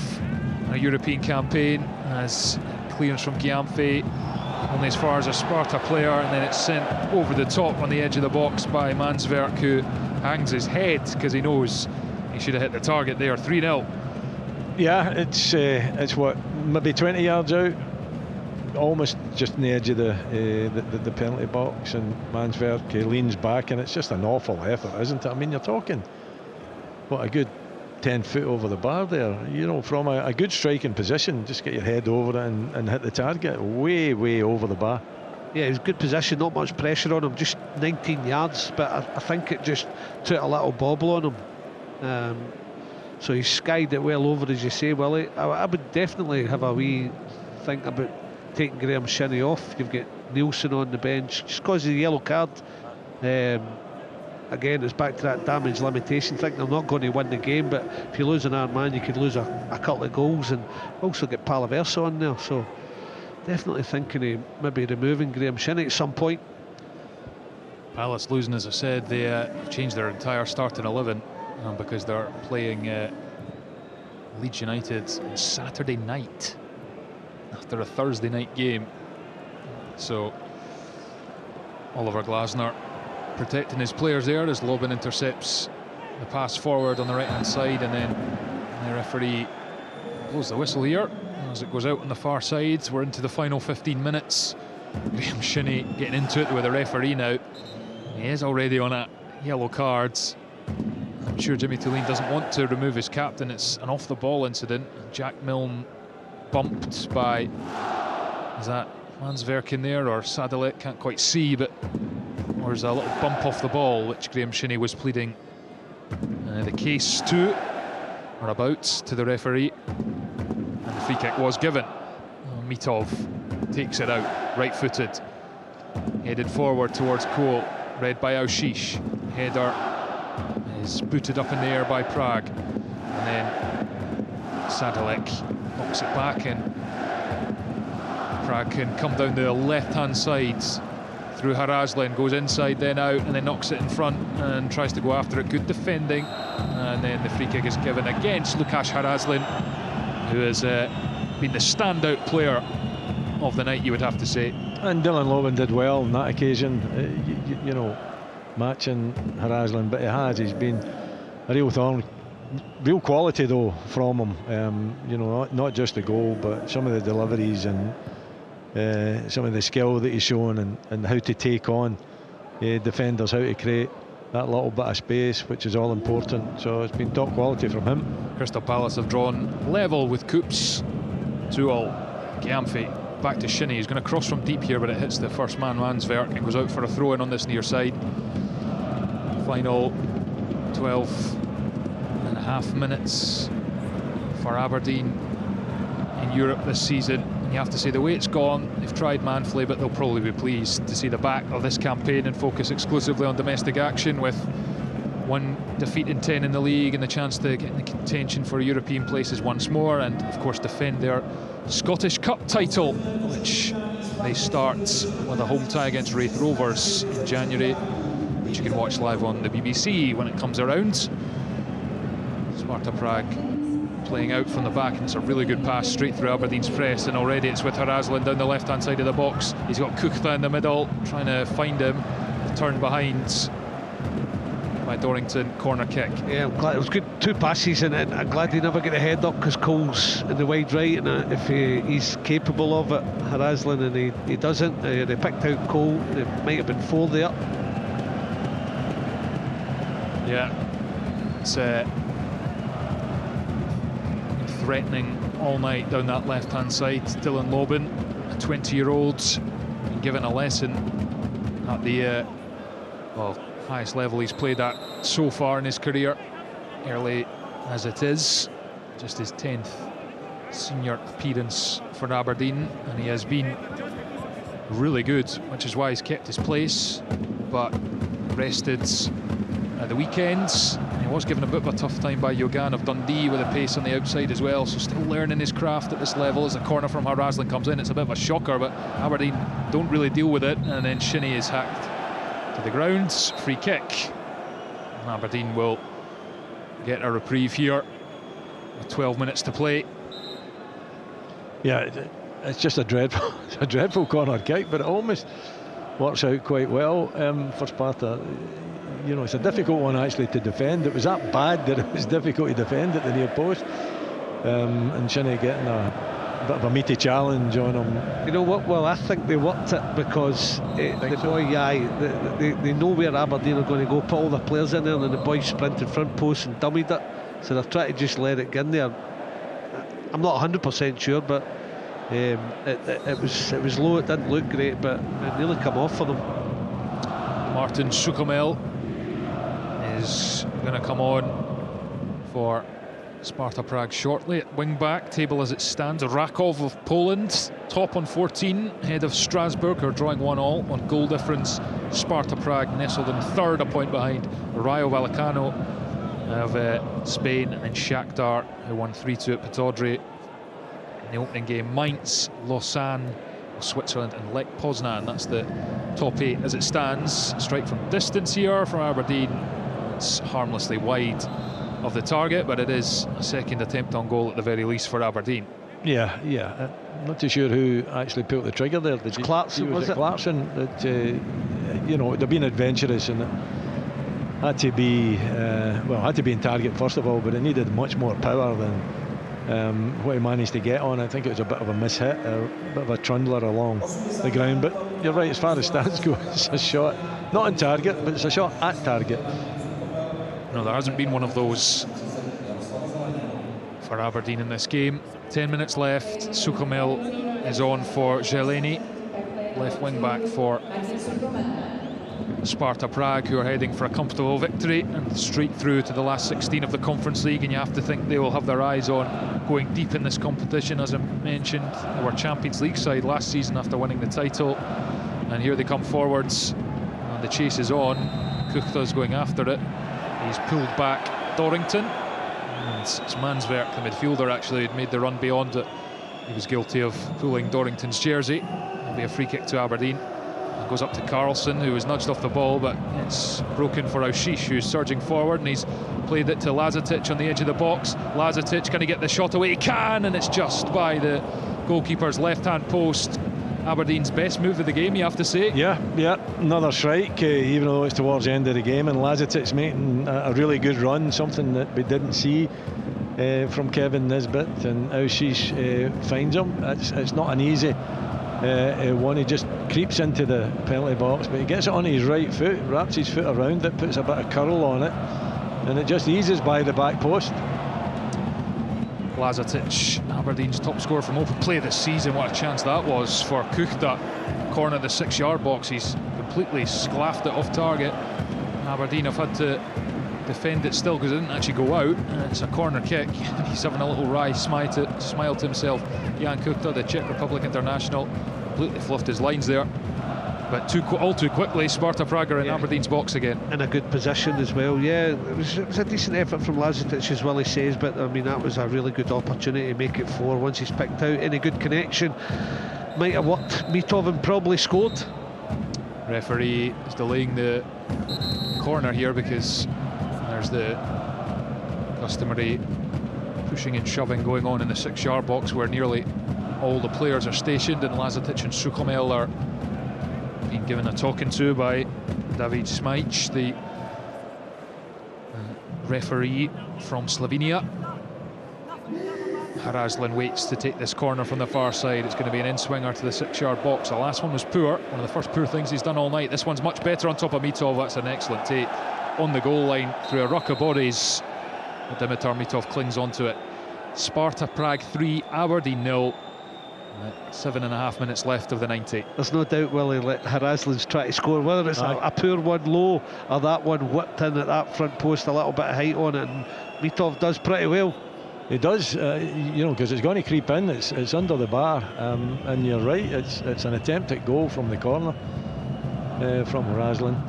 a European campaign, as clearance from Gyamfi only as far as a Sparta player, and then it's sent over the top on the edge of the box by Mansverk, who hangs his head because he knows he should have hit the target there. 3-0.
Yeah, it's what, maybe 20 yards out, almost just on the edge of the penalty box, and Mansverk leans back, and it's just an awful effort, isn't it? I mean, you're talking, what, a good 10 foot over the bar there, you know, from a good striking position. Just get your head over it and hit the target way over the bar.
Yeah, it was good position, not much pressure on him, just 19 yards, but I think it just took a little bobble on him. So he skied it well over, as you say, Willie. I would definitely have a wee think about taking Graham Shinnie off. You've got Nielsen on the bench just because of the yellow card. Again, it's back to that damage limitation thing. They're not going to win the game, but if you lose an arm man, you could lose a couple of goals, and also get Palaversa on there. So definitely thinking of maybe removing Graham Shinnie at some point.
Palace losing, as I said, they changed their entire starting 11 because they're playing Leeds United on Saturday night after a Thursday night game. So Oliver Glasner protecting his players there as Lobben intercepts the pass forward on the right hand side, and then the referee blows the whistle here as it goes out on the far side. We're into the final 15 minutes. Graham Shinnie getting into it with the referee now. He is already on a yellow card. I'm sure Jimmy Tulane doesn't want to remove his captain. It's an off the ball incident. Jack Milne bumped by, is that Mansverk in there or Sadilek? Can't quite see, but there's a little bump off the ball which Graham Shinnie was pleading the case to, or about, to the referee, and the free kick was given. Mitov takes it out, right-footed, headed forward towards Cole, read by Aushish. Header is booted up in the air by Prague, and then Sadilek knocks it back, and Prague can come down the left-hand side through Haraslin, goes inside, then out, and then knocks it in front and tries to go after it. Good defending, and then the free kick is given against Lukáš Haraslin, who has been the standout player of the night, you would have to say.
And Dylan Lobben did well on that occasion, you know, matching Haraslin, but he's been a real thorn. Real quality though from him, you know, not just the goal, but some of the deliveries and some of the skill that he's shown, and how to take on defenders, how to create that little bit of space, which is all important. So it's been top quality from him.
Crystal Palace have drawn level with Koops 2-2. Gyamfi back to Shinnie. He's going to cross from deep here, but it hits the first man, Mansverk. It goes out for a throw in on this near side. Final 12.5 minutes for Aberdeen in Europe this season. You have to say, the way it's gone, they've tried manfully, but they'll probably be pleased to see the back of this campaign and focus exclusively on domestic action, with 1 defeat in 10 in the league and the chance to get in the contention for European places once more, and of course defend their Scottish Cup title, which they start with a home tie against Raith Rovers in January, which you can watch live on the BBC when it comes around. Sparta Prague playing out from the back, and it's a really good pass straight through Aberdeen's press, and already it's with Harazlan down the left-hand side of the box. He's got Kuchta in the middle, trying to find him, turned behind by Dorrington, corner kick.
Yeah, I'm glad it was good. 2 passes in it. I'm glad he never got a head up because Cole's in the wide right, and if he's capable of it, Harazlan, and he doesn't. They picked out Cole. It might have been 4 there.
Yeah, it's threatening all night down that left-hand side. Dylan Lobban, a 20-year-old, been given a lesson at the highest level he's played at so far in his career, early as it is. Just his 10th senior appearance for Aberdeen, and he has been really good, which is why he's kept his place, but rested at the weekends. He was given a bit of a tough time by Yogan of Dundee with a pace on the outside as well, so still learning his craft at this level. As the corner from Harazlan comes in, it's a bit of a shocker, but Aberdeen don't really deal with it, and then Shinnie is hacked to the ground. Free kick, and Aberdeen will get a reprieve here with 12 minutes to play.
Yeah, it's just a dreadful corner kick, but it almost works out quite well for Sparta. You know, it's a difficult one actually to defend. It was that bad that it was difficult to defend at the near post, and Shinnie getting a bit of a meaty challenge on him.
You know what? Well, I think they worked it because the boy, they know where Aberdeen are going to go. Put all the players in there, and the boy sprinted front post and dummied it. So they're trying to just let it get in there. I'm not 100% sure, but it was low. It didn't look great, but it nearly come off for them.
Martin Sukamel is going to come on for Sparta Prague shortly at wing back. Table as it stands, Rakov of Poland top on 14, ahead of Strasbourg, who are drawing 1-1 on goal difference. Sparta Prague nestled in third, a point behind Rayo Vallecano of Spain, and Shakhtar, who won 3-2 at Pataudry in the opening game. Mainz, Lausanne, Switzerland, and Lech Poznan. That's the top 8 as it stands. Strike from distance here for Aberdeen. It's harmlessly wide of the target, but it is a second attempt on goal at the very least for Aberdeen.
Yeah. Not too sure who actually pulled the trigger there.
Clarkson, was it?
Clarkson. That you know, they've been adventurous, and it had to be in target first of all, but it needed much more power than what he managed to get on. I think it was a bit of a mishit, a bit of a trundler along the ground. But you're right, as far as stats go, it's a shot not on target, but it's a shot at target.
No, there hasn't been one of those for Aberdeen in this game. 10 minutes left. Sukamel is on for Jeleni, left wing back for Sparta Prague, who are heading for a comfortable victory and straight through to the last 16 of the Conference League. And you have to think they will have their eyes on going deep in this competition. As I mentioned, they were Champions League side last season after winning the title, and here they come forwards and the chase is on. Kuchta's going after it. He's pulled back Dorrington, and it's Mansverk, the midfielder, actually had made the run beyond it. He was guilty of pulling Dorrington's jersey. It'll be a free kick to Aberdeen. It goes up to Carlson, who was nudged off the ball, but it's broken for Aushish, who's surging forward, and he's played it to Lazatic on the edge of the box. Lazatic, can he get the shot away? He can, and it's just by the goalkeeper's left-hand post. Aberdeen's best move of the game, you have to say.
Yeah, another strike, even though it's towards the end of the game, and Lazatic's making a really good run, something that we didn't see from Kevin Nisbet, and Aushish finds him. It's not an easy one. He just creeps into the penalty box, but he gets it on his right foot, wraps his foot around it, puts a bit of curl on it, and it just eases by the back post.
Lazatic, Aberdeen's top scorer from open play this season. What a chance that was for Kuchta. Corner of the 6-yard box, he's completely sclaffed it off target. Aberdeen have had to defend it still because it didn't actually go out. It's a corner kick. He's having a little wry smile to himself. Jan Kuchta, the Czech Republic international, completely fluffed his lines there. But all too quickly, Sparta Prague are in Aberdeen's box again. In
a good position as well. Yeah, it was a decent effort from Lazatic, as Willie says, but I mean, that was a really good opportunity to make it 4 once he's picked out. Any good connection might have worked. Mitov probably scored.
Referee is delaying the corner here because there's the customary pushing and shoving going on in the 6-yard box where nearly all the players are stationed, and Lazetic and Sukomel are being given a talking to by David Smajc, the referee from Slovenia. Haraslin waits to take this corner from the far side. It's going to be an in-swinger to the 6-yard box. The last one was poor, one of the first poor things he's done all night. This one's much better on top of Mitov. That's an excellent take on the goal line through a ruck of bodies. Dimitar Mitov clings onto it. Sparta Prague 3, Aberdeen 0. 7.5 minutes left of the 90.
There's no doubt, Willie, Haraslin's trying to score, whether it's a poor one low or that one whipped in at that front post, a little bit of height on it, and Mitov does pretty well.
He does, you know, because it's going to creep in. It's under the bar, and you're right. It's an attempt at goal from the corner from Haraslin.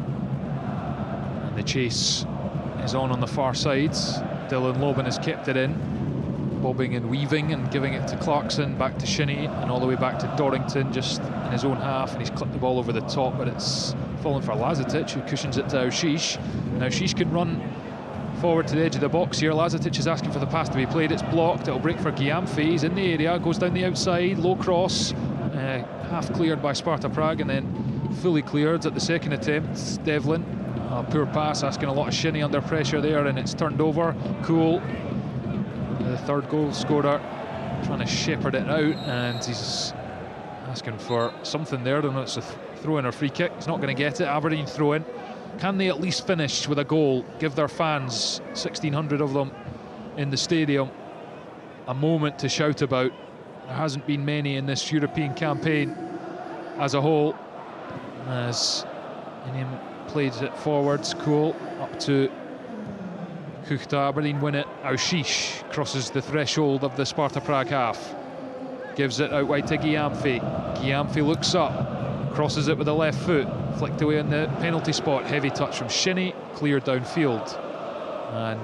And the chase is on the far side. Dylan Lobin has kept it in, bobbing and weaving and giving it to Clarkson, back to Shinnie, and all the way back to Dorrington, just in his own half, and he's clipped the ball over the top, but it's fallen for Lazetic, who cushions it to Aushish. Now Aushish can run forward to the edge of the box here. Lazetic is asking for the pass to be played. It's blocked. It'll break for Gyamfi. He's in the area, goes down the outside, low cross, half cleared by Sparta Prague, and then fully cleared at the second attempt. Devlin, a poor pass, asking a lot of Shinnie under pressure there, and it's turned over. Cool, the third goal scorer, trying to shepherd it out, and he's asking for something there. I don't know if it's a throw-in or free kick. He's not going to get it. Aberdeen throw-in. Can they at least finish with a goal, give their fans, 1,600 of them in the stadium, a moment to shout about? There hasn't been many in this European campaign as a whole, as Iniam plays it forwards. Cool, up to Kuchta. Aberdeen win it. Aushish crosses the threshold of the Sparta Prague half, gives it out wide to Gyamfi. Gyamfi looks up, crosses it with the left foot, flicked away in the penalty spot. Heavy touch from Shinnie, cleared downfield, and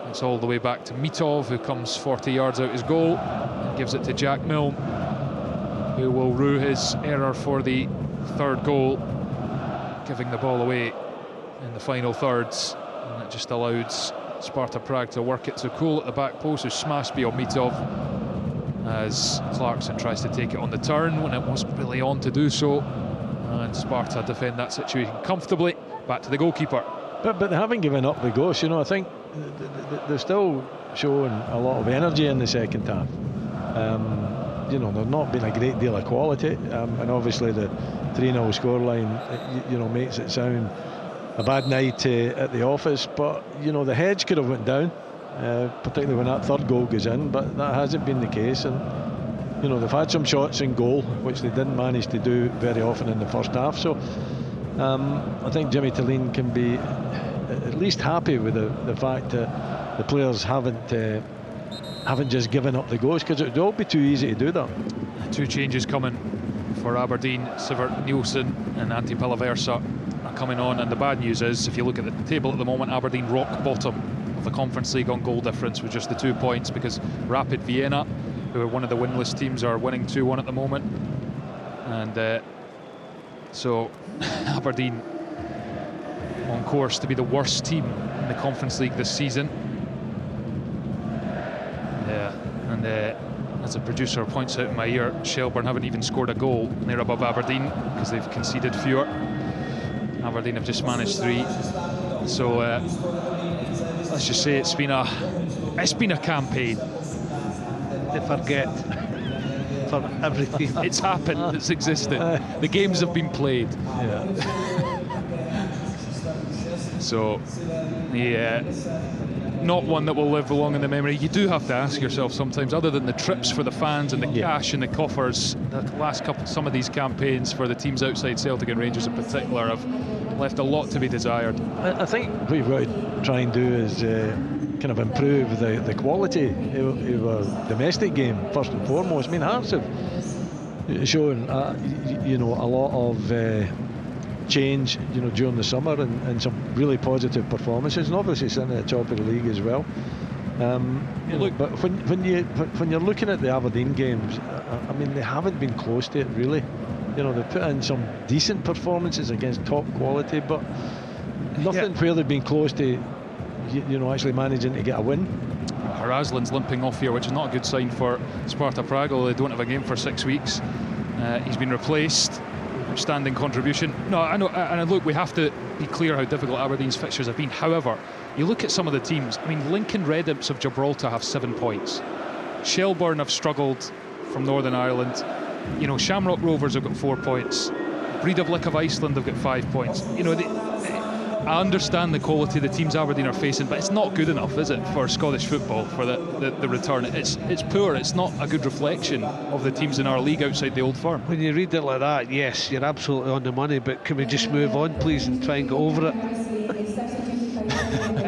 it's all the way back to Mitov, who comes 40 yards out his goal and gives it to Jack Milne, who will rue his error for the third goal, giving the ball away in the final thirds, and it just allowed Sparta Prague to work it to Cool at the back post, who smashed beyond Mitov as Clarkson tries to take it on the turn when it wasn't really on to do so, and Sparta defend that situation comfortably. Back to the goalkeeper.
But they haven't given up the ghost. You know, I think they're still showing a lot of energy in the second half. You know, there's not been a great deal of quality, and obviously the 3-0 scoreline, you know, makes it sound a bad night at the office. But you know, the heads could have went down, particularly when that third goal goes in. But that hasn't been the case, and you know, they've had some shots in goal which they didn't manage to do very often in the first half. So I think Jimmy Tillene can be at least happy with the fact that the players haven't just given up the ghost, because it would all be too easy to do that.
Two changes coming for Aberdeen. Sivert Nielsen and Antti Palaversa are coming on, and the bad news is, if you look at the table at the moment, Aberdeen rock bottom of the Conference League on goal difference with just the 2 points, because Rapid Vienna, who are one of the winless teams, are winning 2-1 at the moment, and so Aberdeen on course to be the worst team in the Conference League this season. And as a producer points out in my ear, Shelbourne haven't even scored a goal, and they're above Aberdeen because they've conceded fewer. Aberdeen have just managed 3. So let's just say it's been a campaign.
They forget for everything.
It's happened, it's existed. The games have been played. So, yeah, not one that will live long in the memory. You do have to ask yourself sometimes, other than the trips for the fans and the cash in the coffers, the last couple, some of these campaigns for the teams outside Celtic and Rangers in particular have left a lot to be desired.
I think what you've got to try and do is kind of improve the quality of our domestic game first and foremost. I mean, Hearts have shown you know, a lot of change, you know, during the summer, and some really positive performances, and obviously sitting at the top of the league as well. You know, but when you're looking at the Aberdeen games, I mean, they haven't been close to it really. You know, they put in some decent performances against top quality, but nothing where they've been close to, you know, actually managing to get a win.
Harazlin's limping off here, which is not a good sign for Sparta Praha, although they don't have a game for 6 weeks. He's been replaced. Outstanding contribution. No, I know, and look, we have to be clear how difficult Aberdeen's fixtures have been. However, you look at some of the teams. I mean, Lincoln Red Imps of Gibraltar have 7 points. Shelbourne have struggled from Northern Ireland. You know, Shamrock Rovers have got 4 points. Breidablik of Iceland have got 5 points. You know, I understand the quality of the teams Aberdeen are facing, but it's not good enough, is it, for Scottish football, for the return? It's poor. It's not a good reflection of the teams in our league outside the Old Firm.
When you read it like that, yes, you're absolutely on the money, but can we just move on, please, and try and get over it?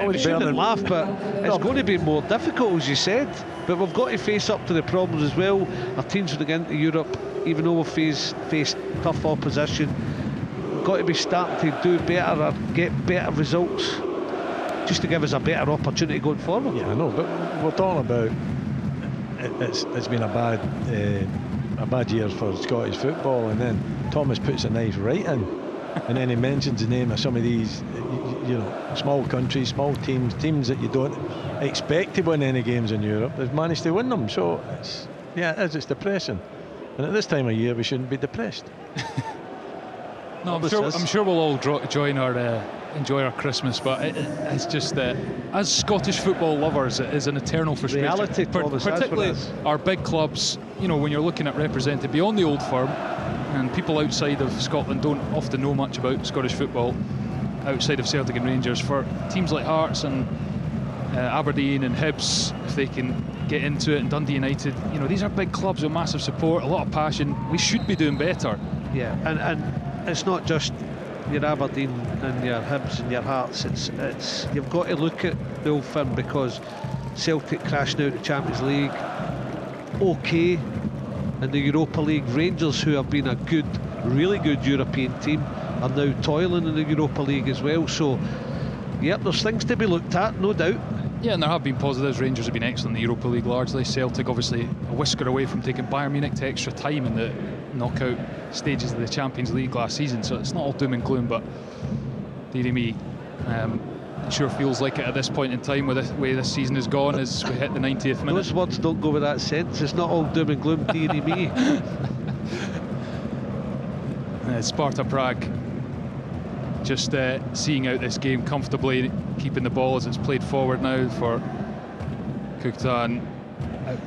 We shouldn't laugh, but it's going to be more difficult, as you said. But we've got to face up to the problems as well. Our teams will get into Europe, even though we've faced tough opposition. We've got to be starting to do better or get better results, just to give us a better opportunity going forward.
Yeah, I know, but we're talking about it's been a bad year for Scottish football, and then Thomas puts a knife right in, and then he mentions the name of some of these, you know, small countries, small teams that you don't expect to win any games in Europe. They've managed to win them, so it's depressing. And at this time of year, we shouldn't be depressed.
No, I'm sure we'll all enjoy our Christmas, but it's just as Scottish football lovers, it is an eternal frustration.
Reality, Thomas,
particularly our big clubs. You know, when you're looking at represented beyond the Old Firm, and people outside of Scotland don't often know much about Scottish football, outside of Celtic and Rangers. For teams like Hearts and Aberdeen and Hibs, if they can get into it, and Dundee United, you know, these are big clubs with massive support, a lot of passion. We should be doing better.
Yeah, and it's not just your Aberdeen and your Hibs and your Hearts. It's you've got to look at the Old Firm, because Celtic crashing out the Champions League, okay, and the Europa League. Rangers, who have been a really good European team, are now toiling in the Europa League as well. So, yep, there's things to be looked at, no doubt.
Yeah, and there have been positives. Rangers have been excellent in the Europa League largely. Celtic obviously a whisker away from taking Bayern Munich to extra time in the knockout stages of the Champions League last season, so it's not all doom and gloom, but dearie me, it sure feels like it at this point in time with the way this season has gone as we hit the 90th minute.
Those words don't go with that sense. It's not all doom and gloom, dearie me.
Sparta Prague just seeing out this game comfortably, keeping the ball as it's played forward now for Kukhtan.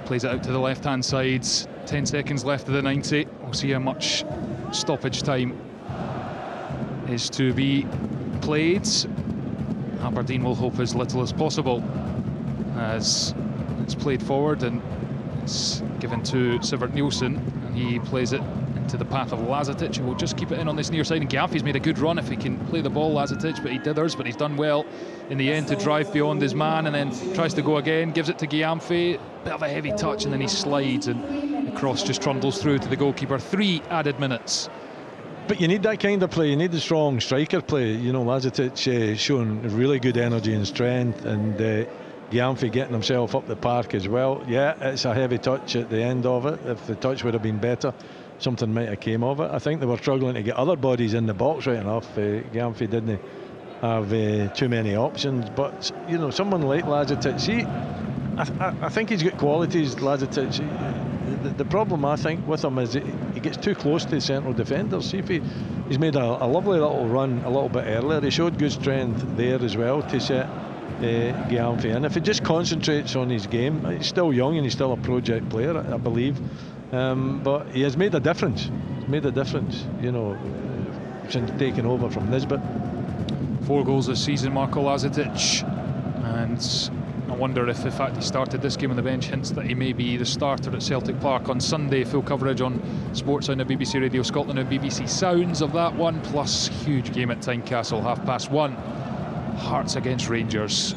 Plays it out to the left-hand side. 10 seconds left of the 90. We'll see how much stoppage time is to be played. Aberdeen will hope as little as possible, as it's played forward and it's given to Sivert Nielsen, and he plays it into the path of Lazatic, who will just keep it in on this near side. And Gyamfi's made a good run if he can play the ball, Lazatic, but he dithers, but he's done well in the end to drive beyond his man, and then tries to go again, gives it to Gyamfi, bit of a heavy touch, and then he slides and the cross just trundles through to the goalkeeper. 3 added minutes.
But you need that kind of play. You need the strong striker play. You know, Lazatic showing really good energy and strength, and Gyamfi getting himself up the park as well. Yeah, it's a heavy touch at the end of it. If the touch would have been better, something might have came of it. I think they were struggling to get other bodies in the box right enough. Gyamfi didn't have too many options, but you know, someone like Lazatic, I think he's got qualities, Lazatic. The problem I think with him is he gets too close to the central defenders. See if he's made a lovely little run a little bit earlier. He showed good strength there as well to set Gyamfi in. If he just concentrates on his game, he's still young and he's still a project player, I believe, but he has made a difference. He's made a difference, you know, since taking over from Nisbet.
4 goals this season, Marko Lazatic, and I wonder if in fact he started this game on the bench hints that he may be the starter at Celtic Park on Sunday. Full coverage on Sportsound at BBC Radio Scotland and BBC Sounds of that one, plus huge game at Tynecastle, 1:30. Hearts against Rangers,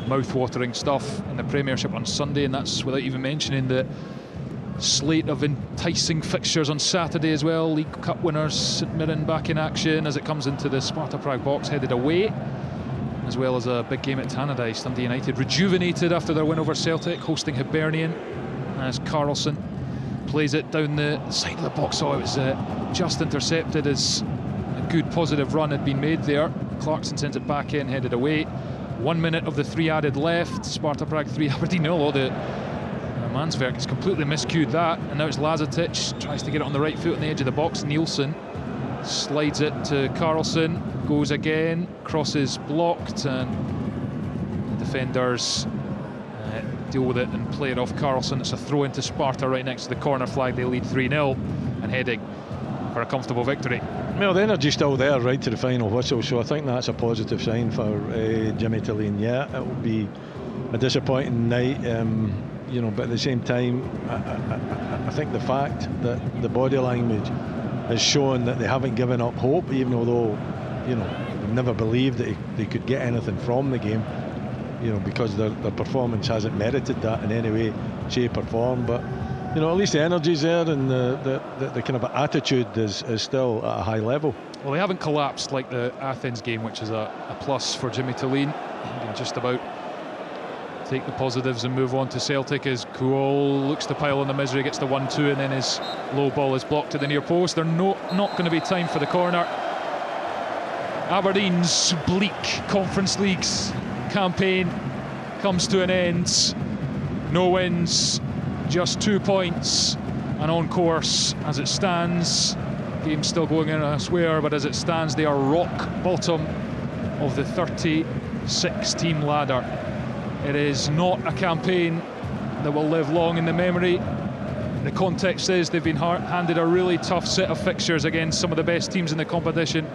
mouth-watering stuff in the Premiership on Sunday, and that's without even mentioning the slate of enticing fixtures on Saturday as well. League Cup winners St Mirren back in action as it comes into the Sparta Prague box, headed away, as well as a big game at Tannadice. Dundee United rejuvenated after their win over Celtic, hosting Hibernian, as Carlson plays it down the side of the box. Oh, it was just intercepted as a good positive run had been made there. Clarkson sends it back in, headed away. 1 minute of the 3 added left. Sparta Prague 3, Aberdeen 0. Oh, the Mansverk has completely miscued that, and now it's Lazatic, tries to get it on the right foot on the edge of the box. Nielsen slides it to Carlson, goes again, crosses blocked, and the defenders deal with it and play it off Carlson. It's a throw into Sparta right next to the corner flag. They lead 3-0 and heading for a comfortable victory.
Well, the energy's still there right to the final whistle, so I think that's a positive sign for Jimmy Tillane. Yeah, it will be a disappointing night, you know, but at the same time, I think the fact that the body language has shown that they haven't given up hope, even although, you know, they've never believed that they could get anything from the game, you know, because their performance hasn't merited that in any way, shape or form. But you know, at least the energy's there, and the kind of attitude is still at a high level.
Well, they haven't collapsed like the Athens game, which is a plus for Jimmy Tillane. He can just about take the positives and move on to Celtic as Kuol looks to pile on the misery, gets the 1-2, and then his low ball is blocked at the near post. There's not going to be time for the corner. Aberdeen's bleak Conference Leagues campaign comes to an end. No wins, just 2 points, and on course as it stands. Game's still going in, I swear, but as it stands, they are rock bottom of the 36-team ladder. It is not a campaign that will live long in the memory. The context is they've been handed a really tough set of fixtures against some of the best teams in the competition,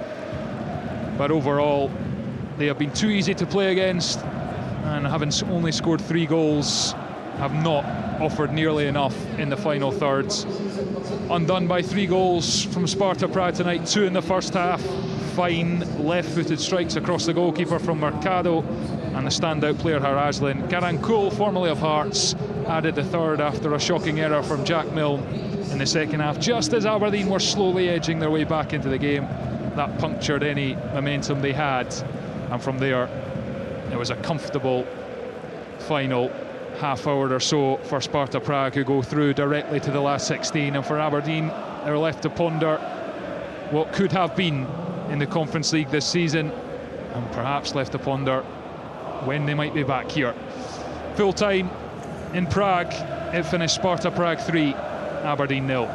but overall they have been too easy to play against, and having only scored 3 goals, have not offered nearly enough in the final thirds. Undone by 3 goals from Sparta Praha tonight, 2 in the first half. Fine left-footed strikes across the goalkeeper from Mercado and the standout player Haraslin. Garankul, formerly of Hearts, added the third after a shocking error from Jack Milne in the second half, just as Aberdeen were slowly edging their way back into the game. That punctured any momentum they had, and from there it was a comfortable final half hour or so for Sparta Prague, who go through directly to the last 16, and for Aberdeen they're left to ponder what could have been in the Conference League this season, and perhaps left to ponder when they might be back here. Full time in Prague, it finished Sparta Prague 3, Aberdeen 0.